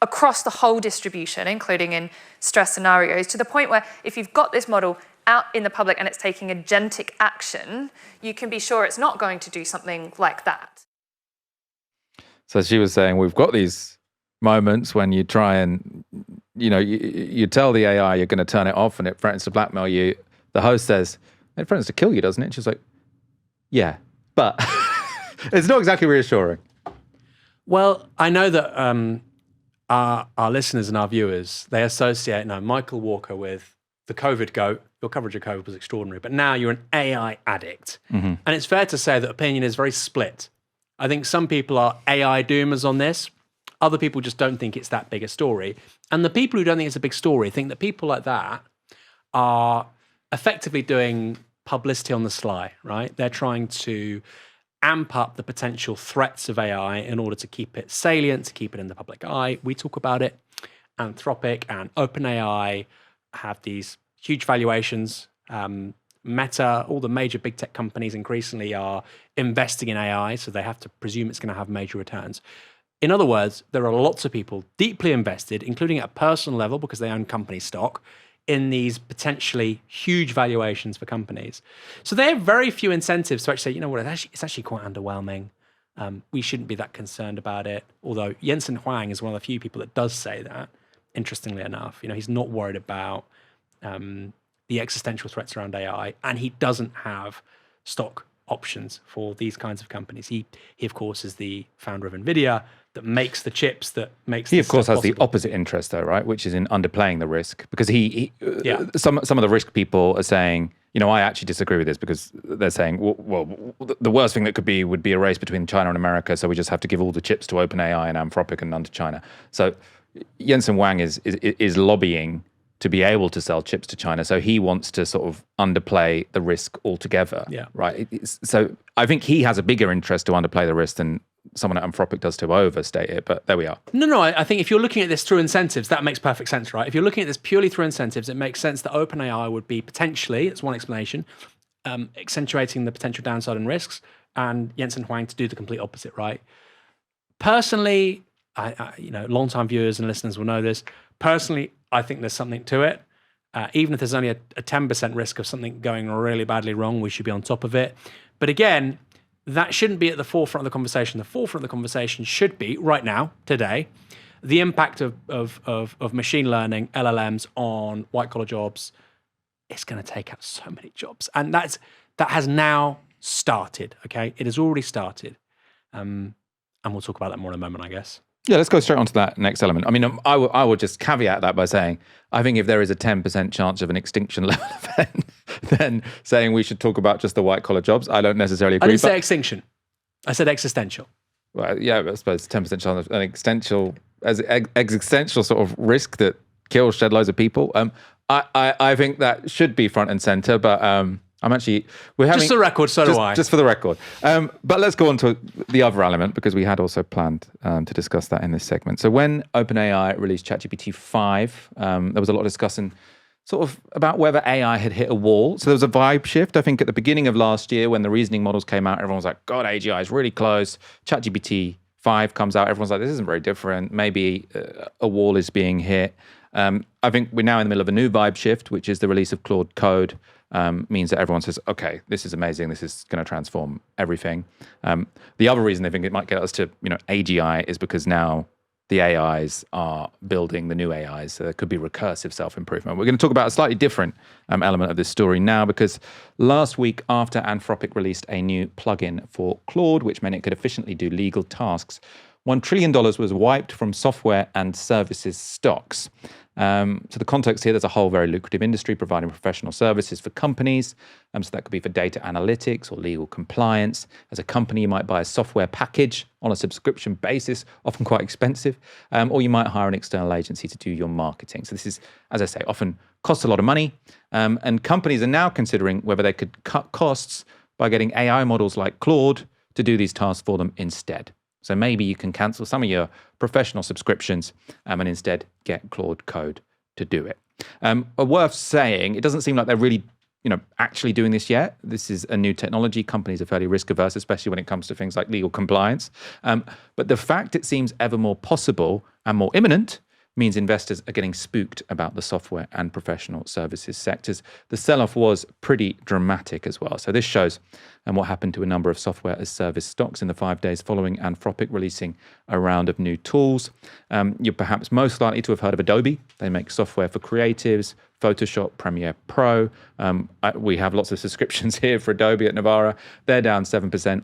across the whole distribution, including in stress scenarios, to the point where if you've got this model out in the public and it's taking agentic action, you can be sure it's not going to do something like that. So she was saying, we've got these moments when you try and, you tell the AI you're going to turn it off and it threatens to blackmail you. The host says, it threatens to kill you, doesn't it? She's like, yeah, but it's not exactly reassuring. Well, I know that our listeners and our viewers, they associate now Michael Walker with the COVID goat. Your coverage of COVID was extraordinary, but now you're an AI addict. Mm-hmm. And it's fair to say that opinion is very split. I think some people are AI doomers on this. Other people just don't think it's that big a story. And the people who don't think it's a big story think that people like that are effectively doing publicity on the sly, right? They're trying to amp up the potential threats of AI in order to keep it salient, to keep it in the public eye. We talk about it. Anthropic and OpenAI have these huge valuations. Meta, all the major big tech companies increasingly are investing in AI, so they have to presume it's going to have major returns. In other words, there are lots of people deeply invested, including at a personal level because they own company stock, in these potentially huge valuations for companies. So they have very few incentives to actually say, you know what, it's actually quite underwhelming. We shouldn't be that concerned about it. Although Jensen Huang is one of the few people that does say that, interestingly enough. He's not worried about the existential threats around AI, and he doesn't have stock options for these kinds of companies. He of course, is the founder of NVIDIA that makes the chips that makes. He of course has the opposite interest, though, right? Which is in underplaying the risk, because some of the risk people are saying, I actually disagree with this, because they're saying, well, the worst thing that would be a race between China and America, so we just have to give all the chips to OpenAI and Anthropic and none to China. So Jensen Huang is lobbying to be able to sell chips to China. So he wants to sort of underplay the risk altogether, right? So I think he has a bigger interest to underplay the risk than someone at Anthropic does to overstate it, but there we are. No, I think if you're looking at this through incentives, that makes perfect sense, right? If you're looking at this purely through incentives, it makes sense that OpenAI would be potentially, that's one explanation, accentuating the potential downside and risks, and Jensen Huang to do the complete opposite, right? Personally, I long-time viewers and listeners will know this. Personally, I think there's something to it. Even if there's only a 10% risk of something going really badly wrong, we should be on top of it. But again, that shouldn't be at the forefront of the conversation. The forefront of the conversation should be, right now, today, the impact of machine learning, LLMs on white-collar jobs. It's going to take out so many jobs. And that has now started, okay? It has already started. And we'll talk about that more in a moment, I guess. Yeah, let's go straight on to that next element. I mean, I would just caveat that by saying, I think if there is a 10% chance of an extinction level event, then saying we should talk about just the white-collar jobs, I don't necessarily agree. I didn't say extinction. I said existential. Well, yeah, I suppose 10% chance of an existential sort of risk that kills, shed loads of people. I think that should be front and center, but I'm actually... Just the record, so do I. Just for the record. But let's go on to the other element, because we had also planned to discuss that in this segment. So when OpenAI released ChatGPT 5, there was a lot of discussion sort of about whether AI had hit a wall. So there was a vibe shift. I think at the beginning of last year, when the reasoning models came out, everyone was like, God, AGI is really close. ChatGPT 5 comes out, everyone's like, this isn't very different. Maybe a wall is being hit. I think we're now in the middle of a new vibe shift, which is the release of Claude Code. Means that everyone says, okay, this is amazing. This is going to transform everything. The other reason they think it might get us to, AGI is because now the AIs are building the new AIs. So there could be recursive self-improvement. We're going to talk about a slightly different element of this story now, because last week, after Anthropic released a new plugin for Claude, which meant it could efficiently do legal tasks, $1 trillion was wiped from software and services stocks. So the context here, there's a whole very lucrative industry providing professional services for companies. So that could be for data analytics or legal compliance. As a company, you might buy a software package on a subscription basis, often quite expensive, or you might hire an external agency to do your marketing. So this is, as I say, often costs a lot of money. And companies are now considering whether they could cut costs by getting AI models like Claude to do these tasks for them instead. So maybe you can cancel some of your professional subscriptions and instead get Claude Code to do it. Worth saying, it doesn't seem like they're really, actually doing this yet. This is a new technology. Companies are fairly risk averse, especially when it comes to things like legal compliance. But the fact it seems ever more possible and more imminent means investors are getting spooked about the software and professional services sectors. The sell-off was pretty dramatic as well. So this shows what happened to a number of software as service stocks in the 5 days following Anthropic releasing a round of new tools. You're perhaps most likely to have heard of Adobe. They make software for creatives, Photoshop, Premiere Pro. We have lots of subscriptions here for Adobe at Novara. They're down 7%.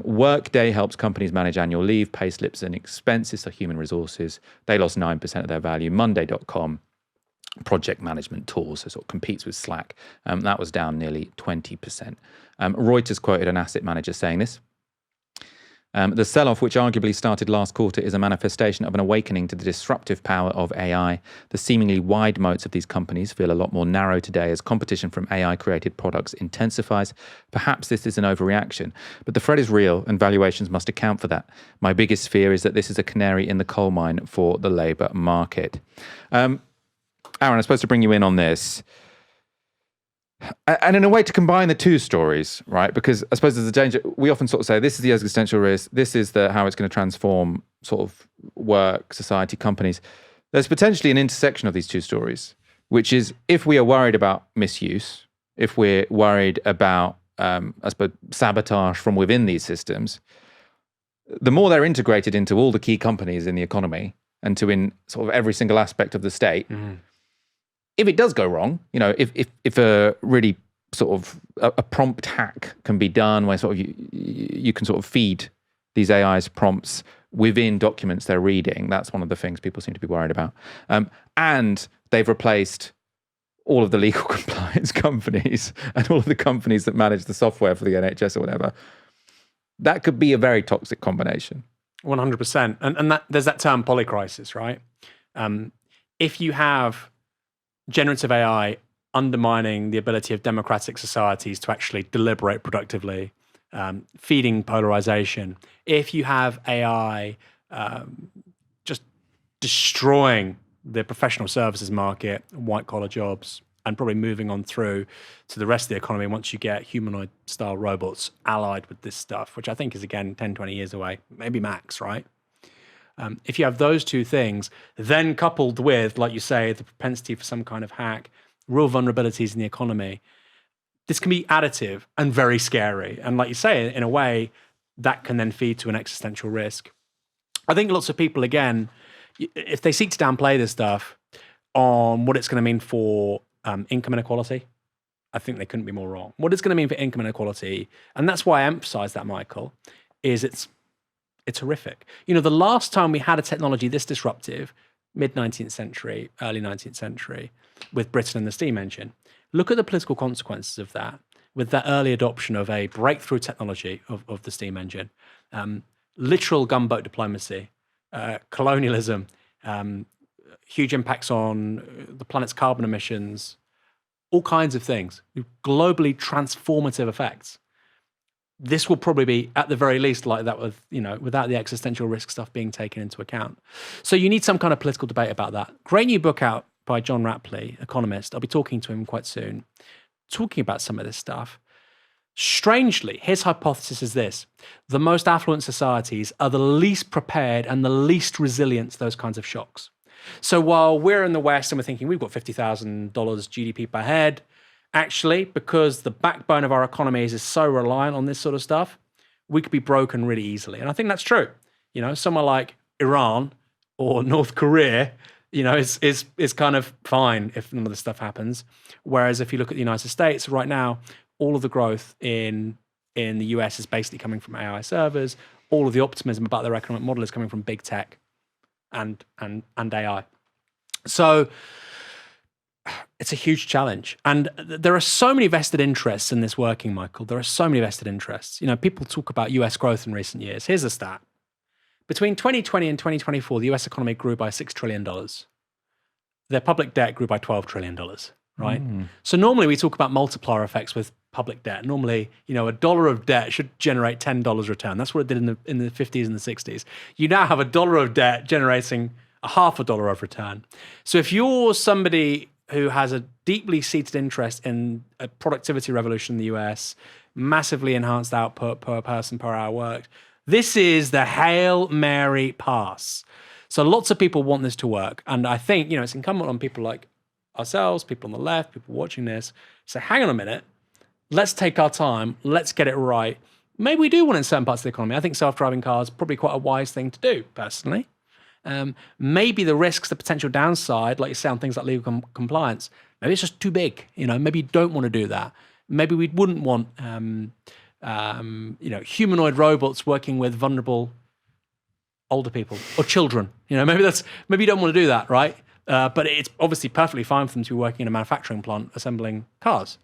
Workday helps companies manage annual leave, pay slips and expenses, so human resources. They lost 9% of their value. Monday.com, project management tools, so sort of competes with Slack. That was down nearly 20%. Reuters quoted an asset manager saying this. The sell-off, which arguably started last quarter, is a manifestation of an awakening to the disruptive power of AI. The seemingly wide moats of these companies feel a lot more narrow today as competition from AI-created products intensifies. Perhaps this is an overreaction, but the threat is real and valuations must account for that. My biggest fear is that this is a canary in the coal mine for the labour market. Aaron, I'm supposed to bring you in on this. And in a way to combine the two stories, right? Because I suppose there's a danger. We often sort of say, this is the existential risk. This is how it's going to transform sort of work, society, companies. There's potentially an intersection of these two stories, which is if we are worried about misuse, if we're worried about, I suppose, sabotage from within these systems, the more they're integrated into all the key companies in the economy and to in sort of every single aspect of the state, if it does go wrong, if a really sort of a prompt hack can be done where sort of you can sort of feed these AIs prompts within documents they're reading, that's one of the things people seem to be worried about. And they've replaced all of the legal compliance companies and all of the companies that manage the software for the NHS or whatever. That could be a very toxic combination. 100%. And that there's that term polycrisis, right? If you have generative AI undermining the ability of democratic societies to actually deliberate productively, feeding polarization. If you have AI just destroying the professional services market, white-collar jobs, and probably moving on through to the rest of the economy once you get humanoid-style robots allied with this stuff, which I think is, again, 10, 20 years away, maybe max, right? If you have those two things, then coupled with, like you say, the propensity for some kind of hack, real vulnerabilities in the economy, this can be additive and very scary. And like you say, in a way, that can then feed to an existential risk. I think lots of people, again, if they seek to downplay this stuff on what it's going to mean for income inequality, I think they couldn't be more wrong. What it's going to mean for income inequality, and that's why I emphasize that, Michael, is it's it's horrific. You know, the last time we had a technology this disruptive, mid-19th century, early 19th century, with Britain and the steam engine. Look at the political consequences of that, with that early adoption of a breakthrough technology of the steam engine, literal gunboat diplomacy, colonialism, huge impacts on the planet's carbon emissions, all kinds of things, globally transformative effects. This will probably be, at the very least, like that with, you know, without the existential risk stuff being taken into account. So you need some kind of political debate about that. Great new book out by John Rapley, economist. I'll be talking to him quite soon, talking about some of this stuff. Strangely, his hypothesis is this: the most affluent societies are the least prepared and the least resilient to those kinds of shocks. So while we're in the West and we're thinking we've got $50,000 GDP per head, actually, because the backbone of our economies is so reliant on this sort of stuff, we could be broken really easily. And I think that's true. You know, somewhere like Iran or North Korea, you know, is kind of fine if none of this stuff happens. Whereas if you look at the United States right now, all of the growth in the US is basically coming from AI servers. All of the optimism about their economic model is coming from big tech and AI. So it's a huge challenge. And there are so many vested interests in this working, Michael. There are so many vested interests. You know, people talk about US growth in recent years. Here's a stat. Between 2020 and 2024, the US economy grew by $6 trillion. Their public debt grew by $12 trillion, right? So normally we talk about multiplier effects with public debt. Normally, you know, $1 of debt should generate $10 return. That's what it did in the 50s and the 60s. You now have $1 of debt generating a half a dollar of return. So if you're somebody who has a deeply seated interest in a productivity revolution in the US, massively enhanced output per person per hour worked, this is the Hail Mary pass. So lots of people want this to work. And I think, you know, it's incumbent on people like ourselves, people on the left, people watching this, say, hang on a minute, let's take our time, let's get it right. Maybe we do want it in certain parts of the economy. I think self-driving cars probably quite a wise thing to do, personally. Maybe the risks, the potential downside, like you say on things like legal compliance, maybe it's just too big. You know, maybe you don't want to do that. Maybe we wouldn't want, you know, humanoid robots working with vulnerable older people or children. You know, maybe you don't want to do that, right? But it's obviously perfectly fine for them to be working in a manufacturing plant assembling cars.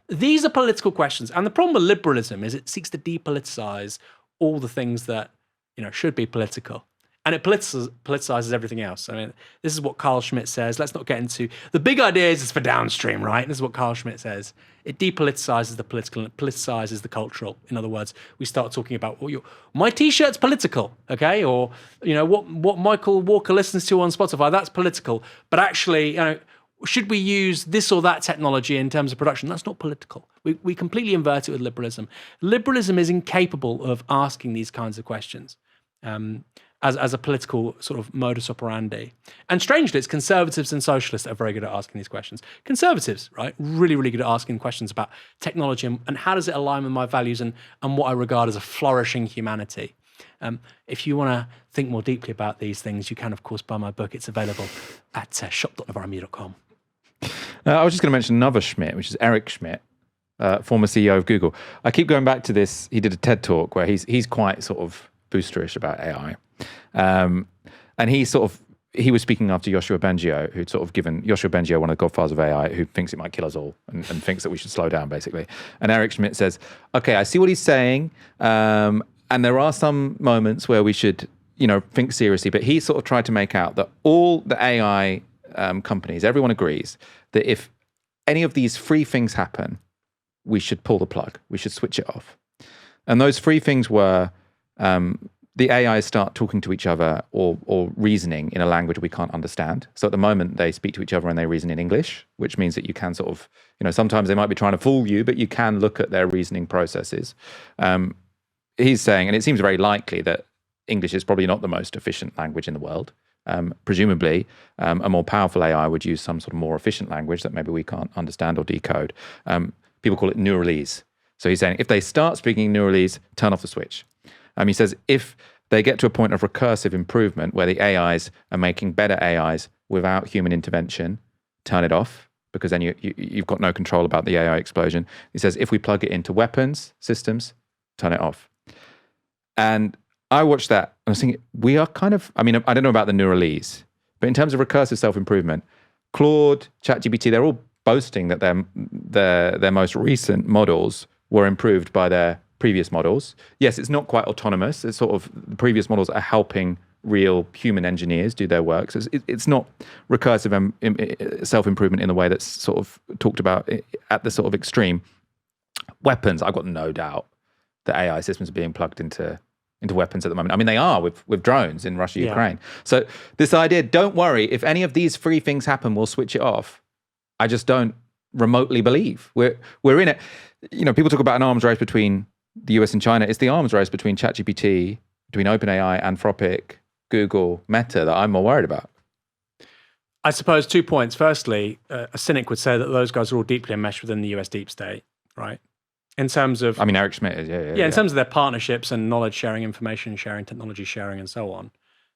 These are political questions. And the problem with liberalism is it seeks to depoliticize all the things that, you know, should be political. And it politicizes everything else. I mean, this is what Carl Schmitt says. Let's not get into the big ideas is for downstream, right? This is what Carl Schmitt says. It depoliticizes the political and it politicizes the cultural. In other words, we start talking about, well, my T-shirt's political, okay? Or, you know, what Michael Walker listens to on Spotify, that's political. But actually, you know, should we use this or that technology in terms of production? That's not political. We completely invert it with liberalism. Liberalism is incapable of asking these kinds of questions. As a political sort of modus operandi. And strangely, it's conservatives and socialists that are very good at asking these questions. Conservatives, right, really, really good at asking questions about technology and how does it align with my values and what I regard as a flourishing humanity. If you want to think more deeply about these things, you can, of course, buy my book. It's available at shop.novaramedia.com. I was just going to mention another Schmidt, which is Eric Schmidt, former CEO of Google. I keep going back to this. He did a TED talk where he's quite sort of boosterish about AI. And he was speaking after Yoshua Bengio, who'd sort of given Yoshua Bengio, one of the godfathers of AI, who thinks it might kill us all and thinks that we should slow down, basically. And Eric Schmidt says, okay, I see what he's saying. And there are some moments where we should, you know, think seriously, but he sort of tried to make out that all the AI companies, everyone agrees that if any of these free things happen, we should pull the plug. We should switch it off. And those free things were the AIs start talking to each other or reasoning in a language we can't understand. So at the moment, they speak to each other and they reason in English, which means that you can sort of, you know, sometimes they might be trying to fool you, but you can look at their reasoning processes. He's saying, and it seems very likely that English is probably not the most efficient language in the world. Presumably, a more powerful AI would use some sort of more efficient language that maybe we can't understand or decode. People call it Neuralese. So he's saying, if they start speaking Neuralese, turn off the switch. He says, if they get to a point of recursive improvement where the AIs are making better AIs without human intervention, turn it off, because then you've got no control about the AI explosion. He says, if we plug it into weapons systems, turn it off. And I watched that and I was thinking, we are kind of, I mean, I don't know about the Neuralese, but in terms of recursive self-improvement, Claude, ChatGPT, they're all boasting that their most recent models were improved by their previous models. Yes, it's not quite autonomous. It's sort of, the previous models are helping real human engineers do their work. So it's not recursive self-improvement in the way that's sort of talked about at the sort of extreme. Weapons, I've got no doubt that AI systems are being plugged into weapons at the moment. I mean, they are with drones in Russia, Ukraine. So this idea, don't worry, if any of these free things happen, we'll switch it off. I just don't remotely believe. We're in it. You know, people talk about an arms race between the US and China. It's the arms race between ChatGPT, between OpenAI, Anthropic, Google, Meta that I'm more worried about. I suppose 2 points. Firstly, a cynic would say that those guys are all deeply enmeshed within the US deep state, right? In terms of... I mean, Eric Schmidt is, in terms of their partnerships and knowledge sharing, information sharing, technology sharing, and so on.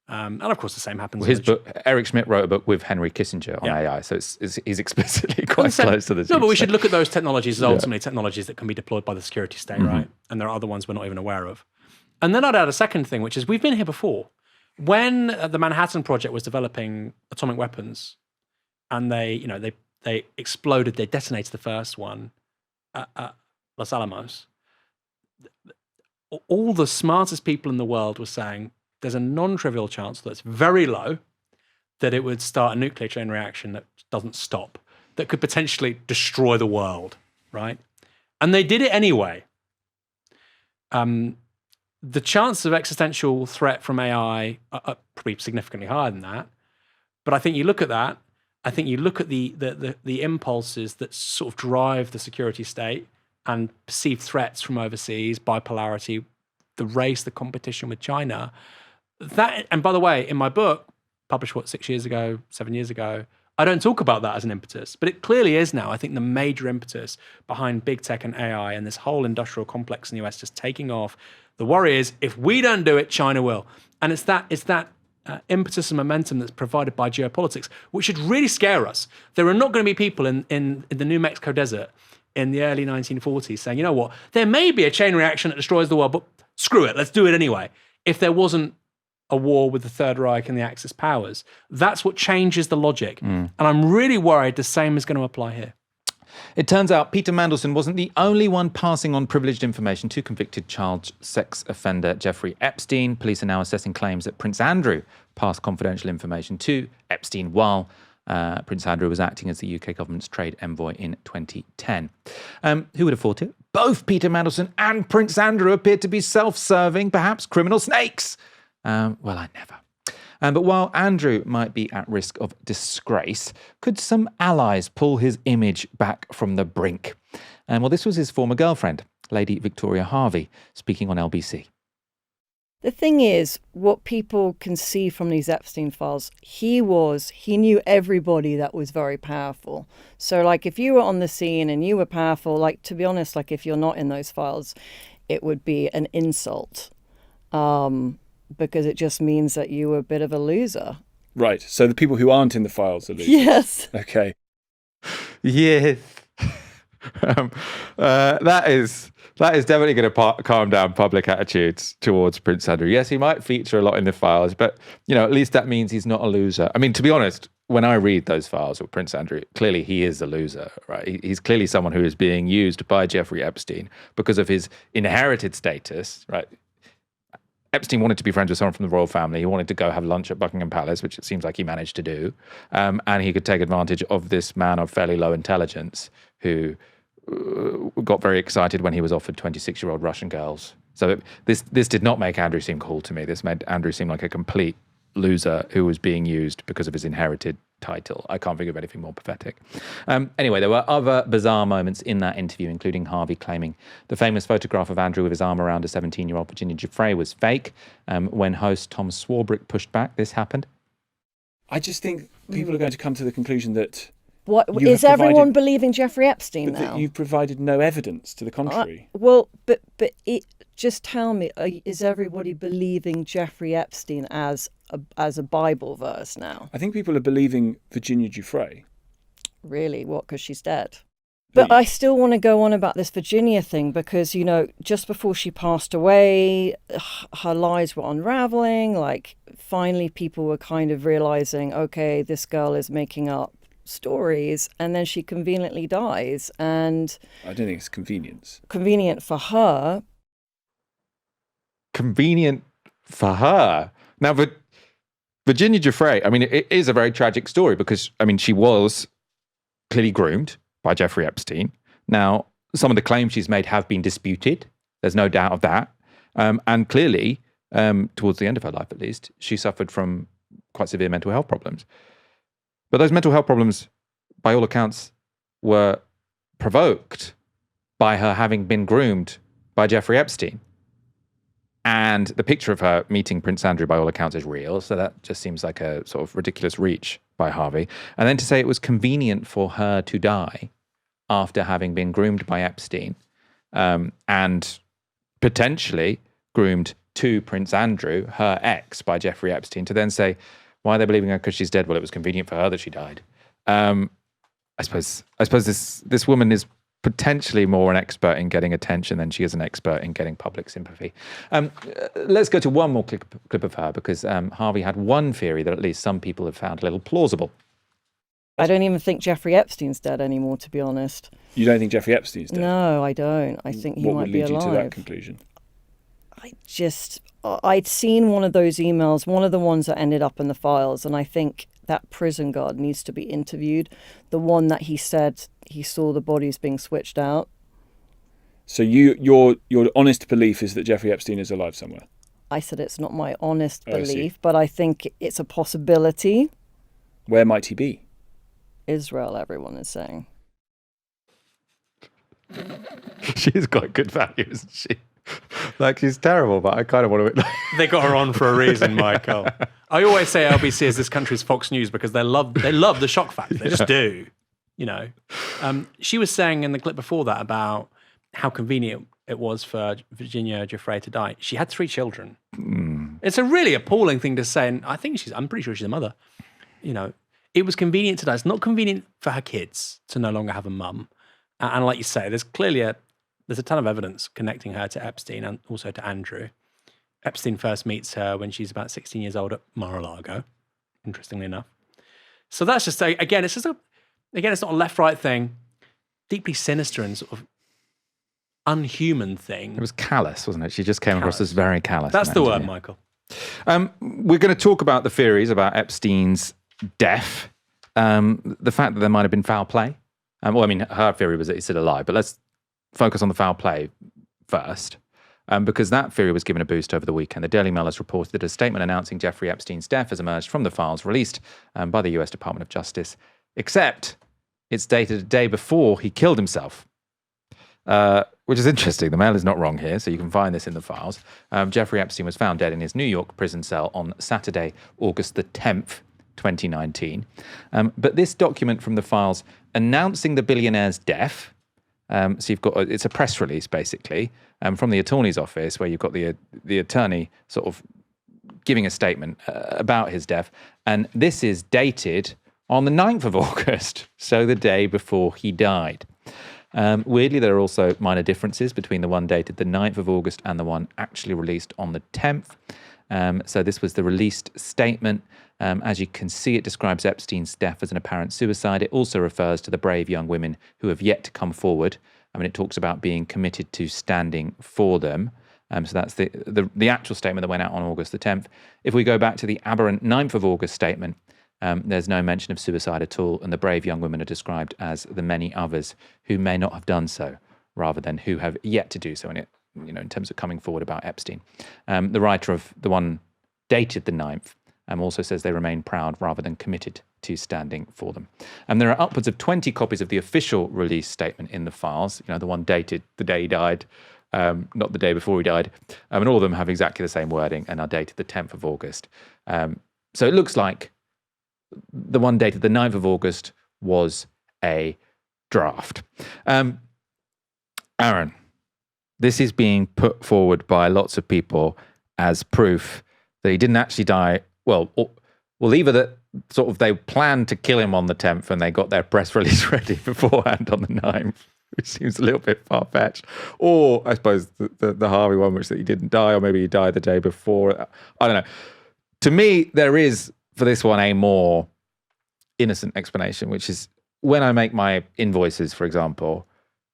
And of course, the same happens. Well, his book, Eric Schmidt wrote a book with Henry Kissinger on AI, so he's explicitly quite close to this. No, but we should look at those technologies as ultimately technologies that can be deployed by the security state, right? And there are other ones we're not even aware of. And then I'd add a second thing, which is we've been here before. When the Manhattan Project was developing atomic weapons, and they exploded, they detonated the first one at Los Alamos, all the smartest people in the world were saying there's a non-trivial chance, that's very low, that it would start a nuclear chain reaction that doesn't stop, that could potentially destroy the world, right? And they did it anyway. The chance of existential threat from AI are probably significantly higher than that. But I think you look at that, I think you look at the impulses that sort of drive the security state and perceived threats from overseas, bipolarity, the race, the competition with China. That, and by the way, in my book, published 7 years ago, I don't talk about that as an impetus, but it clearly is now. I think the major impetus behind big tech and AI and this whole industrial complex in the US just taking off. The worry is if we don't do it, China will. And it's that impetus and momentum that's provided by geopolitics, which should really scare us. There are not going to be people in the New Mexico desert in the early 1940s saying, you know what, there may be a chain reaction that destroys the world, but screw it, let's do it anyway. If there wasn't a war with the Third Reich and the Axis powers, that's what changes the logic. And I'm really worried the same is going to apply here. It turns out Peter Mandelson wasn't the only one passing on privileged information to convicted child sex offender Jeffrey Epstein. Police are now assessing claims that Prince Andrew passed confidential information to Epstein while Prince Andrew was acting as the UK government's trade envoy in 2010. Who would have thought it? Both Peter Mandelson and Prince Andrew appeared to be self-serving, perhaps criminal snakes. Well, I never. But while Andrew might be at risk of disgrace, could some allies pull his image back from the brink? Well, this was his former girlfriend, Lady Victoria Harvey, speaking on LBC. The thing is, what people can see from these Epstein files, he knew everybody that was very powerful. So, like, if you were on the scene and you were powerful, like, to be honest, like, if you're not in those files, it would be an insult. Because it just means that you were a bit of a loser. Right. So the people who aren't in the files are losers. Yes. Okay. Yes. That is definitely going to calm down public attitudes towards Prince Andrew. Yes, he might feature a lot in the files, but at least that means he's not a loser. I mean, to be honest, when I read those files with Prince Andrew, clearly he is a loser, right? He's clearly someone who is being used by Jeffrey Epstein because of his inherited status, right? Epstein wanted to be friends with someone from the royal family. He wanted to go have lunch at Buckingham Palace, which it seems like he managed to do. And he could take advantage of this man of fairly low intelligence who got very excited when he was offered 26-year-old Russian girls. So this did not make Andrew seem cool to me. This made Andrew seem like a complete loser who was being used because of his inherited title. I can't think of anything more pathetic. Anyway, there were other bizarre moments in that interview, including Harvey claiming the famous photograph of Andrew with his arm around a 17-year-old Virginia Giuffre was fake. When host Tom Swarbrick pushed back, this happened. I just think people are going to come to the conclusion that... What is everyone believing Jeffrey Epstein now? That you've provided no evidence to the contrary. Just tell me, is everybody believing Jeffrey Epstein as a Bible verse now? I think people are believing Virginia Giuffre. Really? What? Because she's dead? But I still want to go on about this Virginia thing because, you know, just before she passed away, her lies were unraveling. Like, finally, people were kind of realizing, okay, this girl is making up stories, and then she conveniently dies. And I don't think it's convenience. Convenient for her. Convenient for her. Now, Virginia Giuffre, I mean, it is a very tragic story because, I mean, she was clearly groomed by Jeffrey Epstein. Now, some of the claims she's made have been disputed. There's no doubt of that. And clearly, towards the end of her life at least, she suffered from quite severe mental health problems. But those mental health problems, by all accounts, were provoked by her having been groomed by Jeffrey Epstein. And the picture of her meeting Prince Andrew, by all accounts, is real. So that just seems like a sort of ridiculous reach by Harvey. And then to say it was convenient for her to die after having been groomed by Epstein and potentially groomed to Prince Andrew, her ex, by Jeffrey Epstein, to then say, why are they believing her because she's dead? Well, it was convenient for her that she died. I suppose this woman is potentially more an expert in getting attention than she is an expert in getting public sympathy. Let's go to one more clip of her because Harvey had one theory that at least some people have found a little plausible. I don't even think Jeffrey Epstein's dead anymore, to be honest. You don't think Jeffrey Epstein's dead? No, I don't. I think he might be alive. What would lead you to that conclusion? I'd seen one of those emails, one of the ones that ended up in the files, and I think that prison guard needs to be interviewed. The one that he said he saw the bodies being switched out. So your honest belief is that Jeffrey Epstein is alive somewhere? I said it's not my honest belief, but I think it's a possibility. Where might he be? Israel, everyone is saying. She's got good value, isn't she? Like, she's terrible, but I kind of want to... They got her on for a reason, Michael. I always say LBC is this country's Fox News because they love the shock factor. They just do, you know. She was saying in the clip before that about how convenient it was for Virginia Giuffre to die. She had 3 children. It's a really appalling thing to say, and I'm pretty sure she's a mother. You know, it was convenient to die. It's not convenient for her kids to no longer have a mum. And like you say, there's a ton of evidence connecting her to Epstein and also to Andrew. Epstein first meets her when she's about 16 years old at Mar-a-Lago, interestingly enough. So that's just, again, it's not a left-right thing. Deeply sinister and sort of unhuman thing. It was callous, wasn't it? She just came across as very callous. That's the word, Michael. We're going to talk about the theories about Epstein's death, the fact that there might have been foul play. Her theory was that he's still alive, but let's focus on the foul play first, because that theory was given a boost over the weekend. The Daily Mail has reported that a statement announcing Jeffrey Epstein's death has emerged from the files released by the US Department of Justice, except it's dated a day before he killed himself, which is interesting. The Mail is not wrong here, so you can find this in the files. Jeffrey Epstein was found dead in his New York prison cell on Saturday, August the 10th, 2019. But this document from the files announcing the billionaire's death, so you've got it's a press release basically from the attorney's office where you've got the attorney sort of giving a statement about his death, and this is dated on the 9th of August, so the day before he died. Weirdly, there are also minor differences between the one dated the 9th of August and the one actually released on the 10th. So this was the released statement. As you can see, it describes Epstein's death as an apparent suicide. It also refers to the brave young women who have yet to come forward. It talks about being committed to standing for them. So that's the actual statement that went out on August the 10th. If we go back to the aberrant 9th of August statement, there's no mention of suicide at all, and the brave young women are described as the many others who may not have done so, rather than who have yet to do so. And in terms of coming forward about Epstein, the writer of the one dated the 9th also says they remain proud rather than committed to standing for them. There are upwards of 20 copies of the official release statement in the files, the one dated the day he died, not the day before he died, and all of them have exactly the same wording and are dated the 10th of August. So it looks like the one dated the 9th of August was a draft. Aaron, this is being put forward by lots of people as proof that he didn't actually die. Well, either that sort of they planned to kill him on the 10th and they got their press release ready beforehand on the 9th, which seems a little bit far-fetched. Or I suppose the Harvey one, which that he didn't die, or maybe he died the day before. I don't know. To me, there is, for this one, a more innocent explanation, which is when I make my invoices, for example,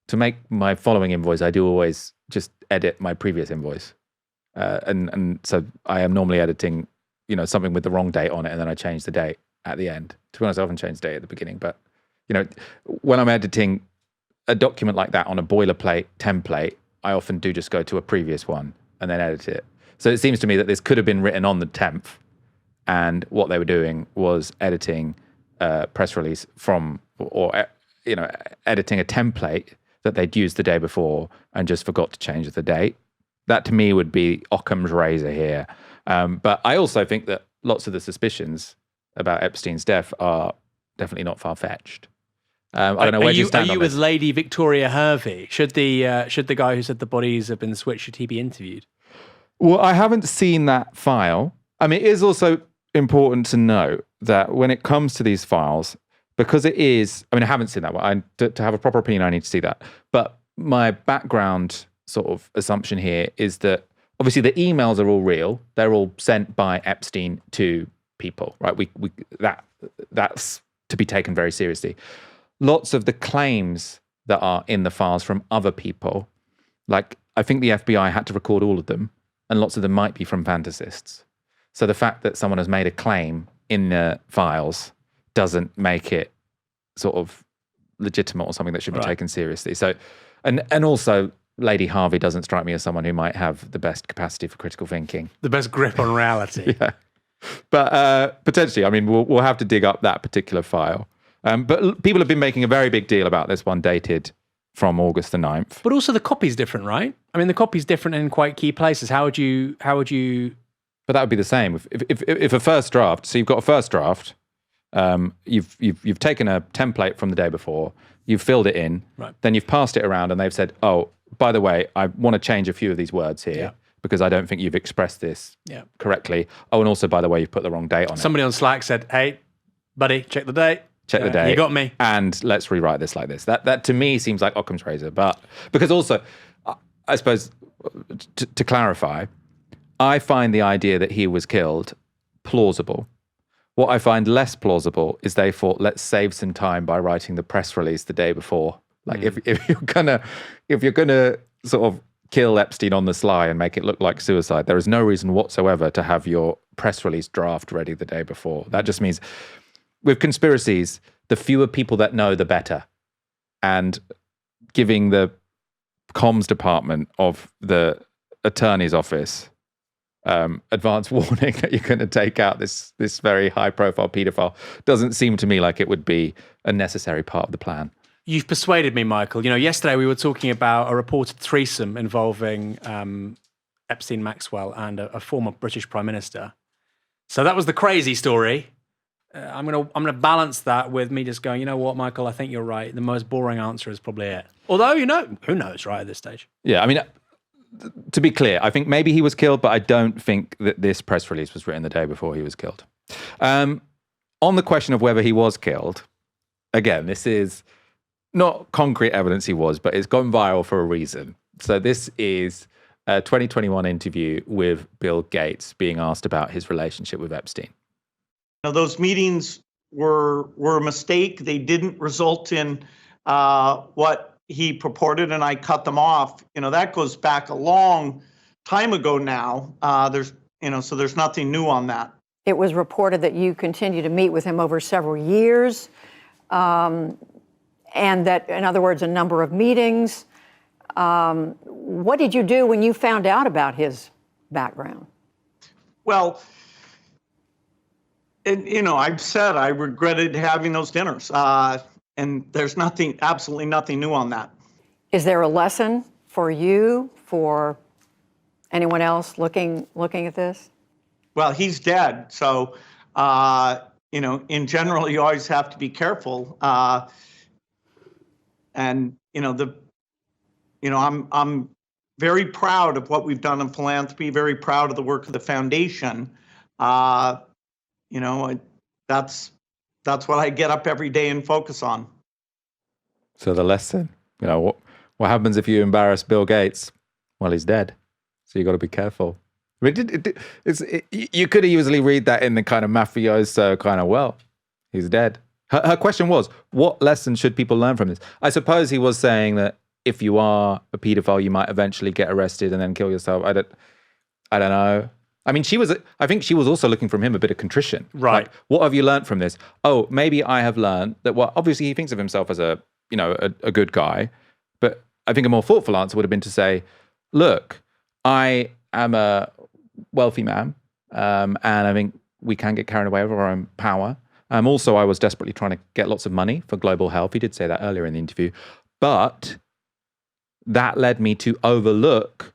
to make my following invoice, I do always just edit my previous invoice. And so I am normally editing, something with the wrong date on it, and then I change the date at the end. To be honest, I often change the date at the beginning, but, when I'm editing a document like that on a boilerplate template, I often do just go to a previous one and then edit it. So it seems to me that this could have been written on the 10th, and what they were doing was editing a press release editing a template that they'd used the day before and just forgot to change the date. That to me would be Occam's razor here. But I also think that lots of the suspicions about Epstein's death are definitely not far-fetched. I don't know where you stand on this. Are you with Lady Victoria Hervey? Should the guy who said the bodies have been switched, should he be interviewed? Well, I haven't seen that file. I mean, it is also important to note that when it comes to these files, because it is, I haven't seen that one. To have a proper opinion, I need to see that. But my background sort of assumption here is that obviously the emails are all real. They're all sent by Epstein to people, right? That's to be taken very seriously. Lots of the claims that are in the files from other people, like I think the FBI had to record all of them, and lots of them might be from fantasists. So the fact that someone has made a claim in the files doesn't make it sort of legitimate or something that should be taken seriously. So, and also Lady Harvey doesn't strike me as someone who might have the best capacity for critical thinking. The best grip on reality. Yeah. But potentially, we'll have to dig up that particular file. But people have been making a very big deal about this one dated from August the 9th. But also the copy's different, right? The copy's different in quite key places. How would you? But that would be the same. If a first draft, so you've got a first draft, you've taken a template from the day before, you've filled it in, then you've passed it around and they've said, oh, by the way, I want to change a few of these words here because I don't think you've expressed this correctly. Oh, and also, by the way, you've put the wrong date on it. Somebody on Slack said, hey, buddy, check the date. Check the date. You got me. And let's rewrite this like this. That to me seems like Occam's razor. But because also, I suppose, to clarify, I find the idea that he was killed plausible. What I find less plausible is they thought, let's save some time by writing the press release the day before. Like if you're gonna sort of kill Epstein on the sly and make it look like suicide, there is no reason whatsoever to have your press release draft ready the day before. That just means with conspiracies, the fewer people that know, the better. And giving the comms department of the attorney's office advance warning that you're going to take out this very high-profile paedophile doesn't seem to me like it would be a necessary part of the plan. You've persuaded me, Michael. Yesterday we were talking about a reported threesome involving Epstein, Maxwell, and a former British Prime Minister. So that was the crazy story. I'm gonna balance that with me just going, you know what, Michael, I think you're right. The most boring answer is probably it. Although, who knows, right, at this stage? Yeah, to be clear, I think maybe he was killed, but I don't think that this press release was written the day before he was killed. On the question of whether he was killed, again, this is not concrete evidence he was, but it's gone viral for a reason. So this is a 2021 interview with Bill Gates being asked about his relationship with Epstein. Those meetings were a mistake. They didn't result in what he purported, and I cut them off. That goes back a long time ago now. So there's nothing new on that. It was reported that you continued to meet with him over several years, and that, in other words, a number of meetings. What did you do when you found out about his background? Well, and, I've said I regretted having those dinners, and there's absolutely nothing new on that. Is there a lesson for you, for anyone else looking at this? Well, he's dead, so in general, you always have to be careful. I'm very proud of what we've done in philanthropy. Very proud of the work of the foundation. that's what I get up every day and focus on. So the lesson, what happens if you embarrass Bill Gates? Well, he's dead. So you got to be careful. I mean, you could easily read that in the kind of mafioso kind of, well, he's dead. Her question was, what lesson should people learn from this? I suppose he was saying that if you are a paedophile, you might eventually get arrested and then kill yourself. I don't know. I mean, I think she was also looking from him a bit of contrition. Right. Like, what have you learned from this? Oh, maybe I have learned that, well, obviously he thinks of himself as a good guy, but I think a more thoughtful answer would have been to say, look, I am a wealthy man, and I think we can get carried away with our own power. Also, I was desperately trying to get lots of money for global health. He did say that earlier in the interview. But that led me to overlook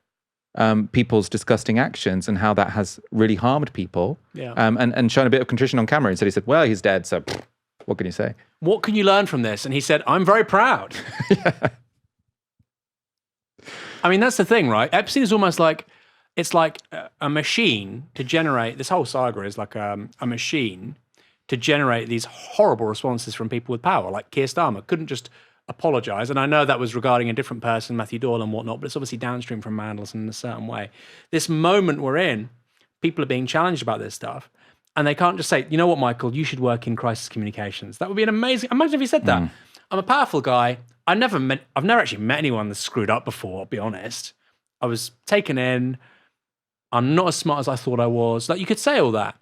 people's disgusting actions and how that has really harmed people. Yeah. And shown a bit of contrition on camera. Instead, he said, well, he's dead, so what can you say? What can you learn from this? And he said, I'm very proud. Yeah. I mean, that's the thing, right? Epstein is almost like, it's like a machine to generate, this whole saga is like a machine to generate these horrible responses from people with power, like Keir Starmer couldn't just apologise. And I know that was regarding a different person, Matthew Doyle and whatnot, but it's obviously downstream from Mandelson in a certain way. This moment we're in, people are being challenged about this stuff, and they can't just say, you know what, Michael, you should work in crisis communications. That would be an amazing, imagine if he said that. I'm a powerful guy. I've never actually met anyone that's screwed up before, I'll be honest. I was taken in. I'm not as smart as I thought I was. Like, you could say all that,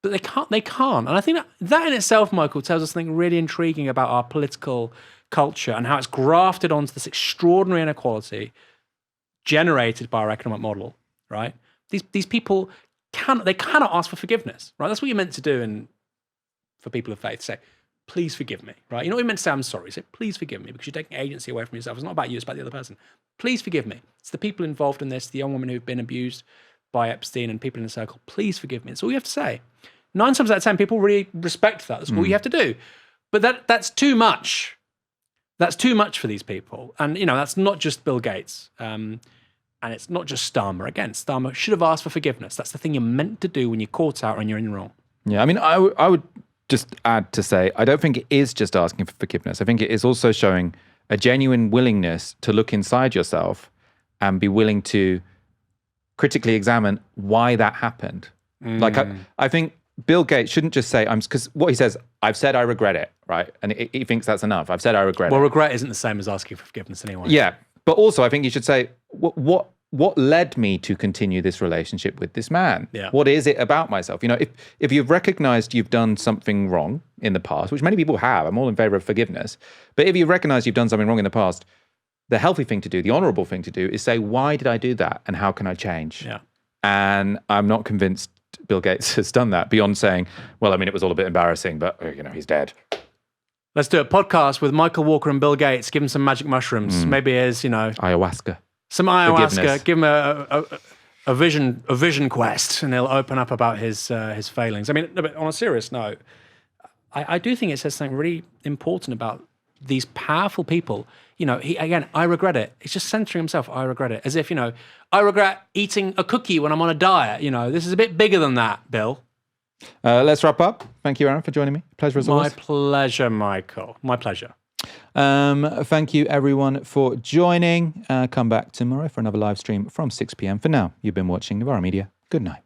but they can't. And I think that in itself, Michael, tells us something really intriguing about our political culture and how it's grafted onto this extraordinary inequality generated by our economic model, right? These people cannot ask for forgiveness, right? That's what you're meant to do for people of faith. Say, please forgive me, right? You're not even meant to say, I'm sorry. Say, please forgive me, because you're taking agency away from yourself. It's not about you, it's about the other person. Please forgive me. It's the people involved in this, the young women who've been abused by Epstein and people in the circle. Please forgive me. That's all you have to say. 9 times out of 10, people really respect that. That's all you have to do. But that's too much. That's too much for these people. And, that's not just Bill Gates. And it's not just Starmer. Again, Starmer should have asked for forgiveness. That's the thing you're meant to do when you're caught out and you're in the wrong. Yeah, I mean, I would just add to say, I don't think it is just asking for forgiveness. I think it is also showing a genuine willingness to look inside yourself and be willing to critically examine why that happened. Like, I think Bill Gates shouldn't just say, because what he says, I've said I regret it, right? And he thinks that's enough. I've said I regret it. Well, regret isn't the same as asking for forgiveness anyway. Yeah, but also I think you should say, what led me to continue this relationship with this man? Yeah. What is it about myself? If you've recognized you've done something wrong in the past, which many people have, I'm all in favor of forgiveness, but if you recognize you've done something wrong in the past, the healthy thing to do, the honorable thing to do is say, why did I do that? And how can I change? Yeah. And I'm not convinced Bill Gates has done that beyond saying, well, I mean, it was all a bit embarrassing, but he's dead. Let's do a podcast with Michael Walker and Bill Gates. Give him some magic mushrooms. Maybe as, ayahuasca. Some ayahuasca. Forgiveness. Give him a vision quest, and he'll open up about his failings. I mean, but on a serious note, I do think it says something really important about these powerful people. I regret it. He's just censoring himself. I regret it. As if, I regret eating a cookie when I'm on a diet. This is a bit bigger than that, Bill. Let's wrap up. Thank you, Aaron, for joining me. Pleasure as always. My pleasure, Michael. My pleasure. Thank you, everyone, for joining. Come back tomorrow for another live stream from 6 p.m. For now, you've been watching Novara Media. Good night.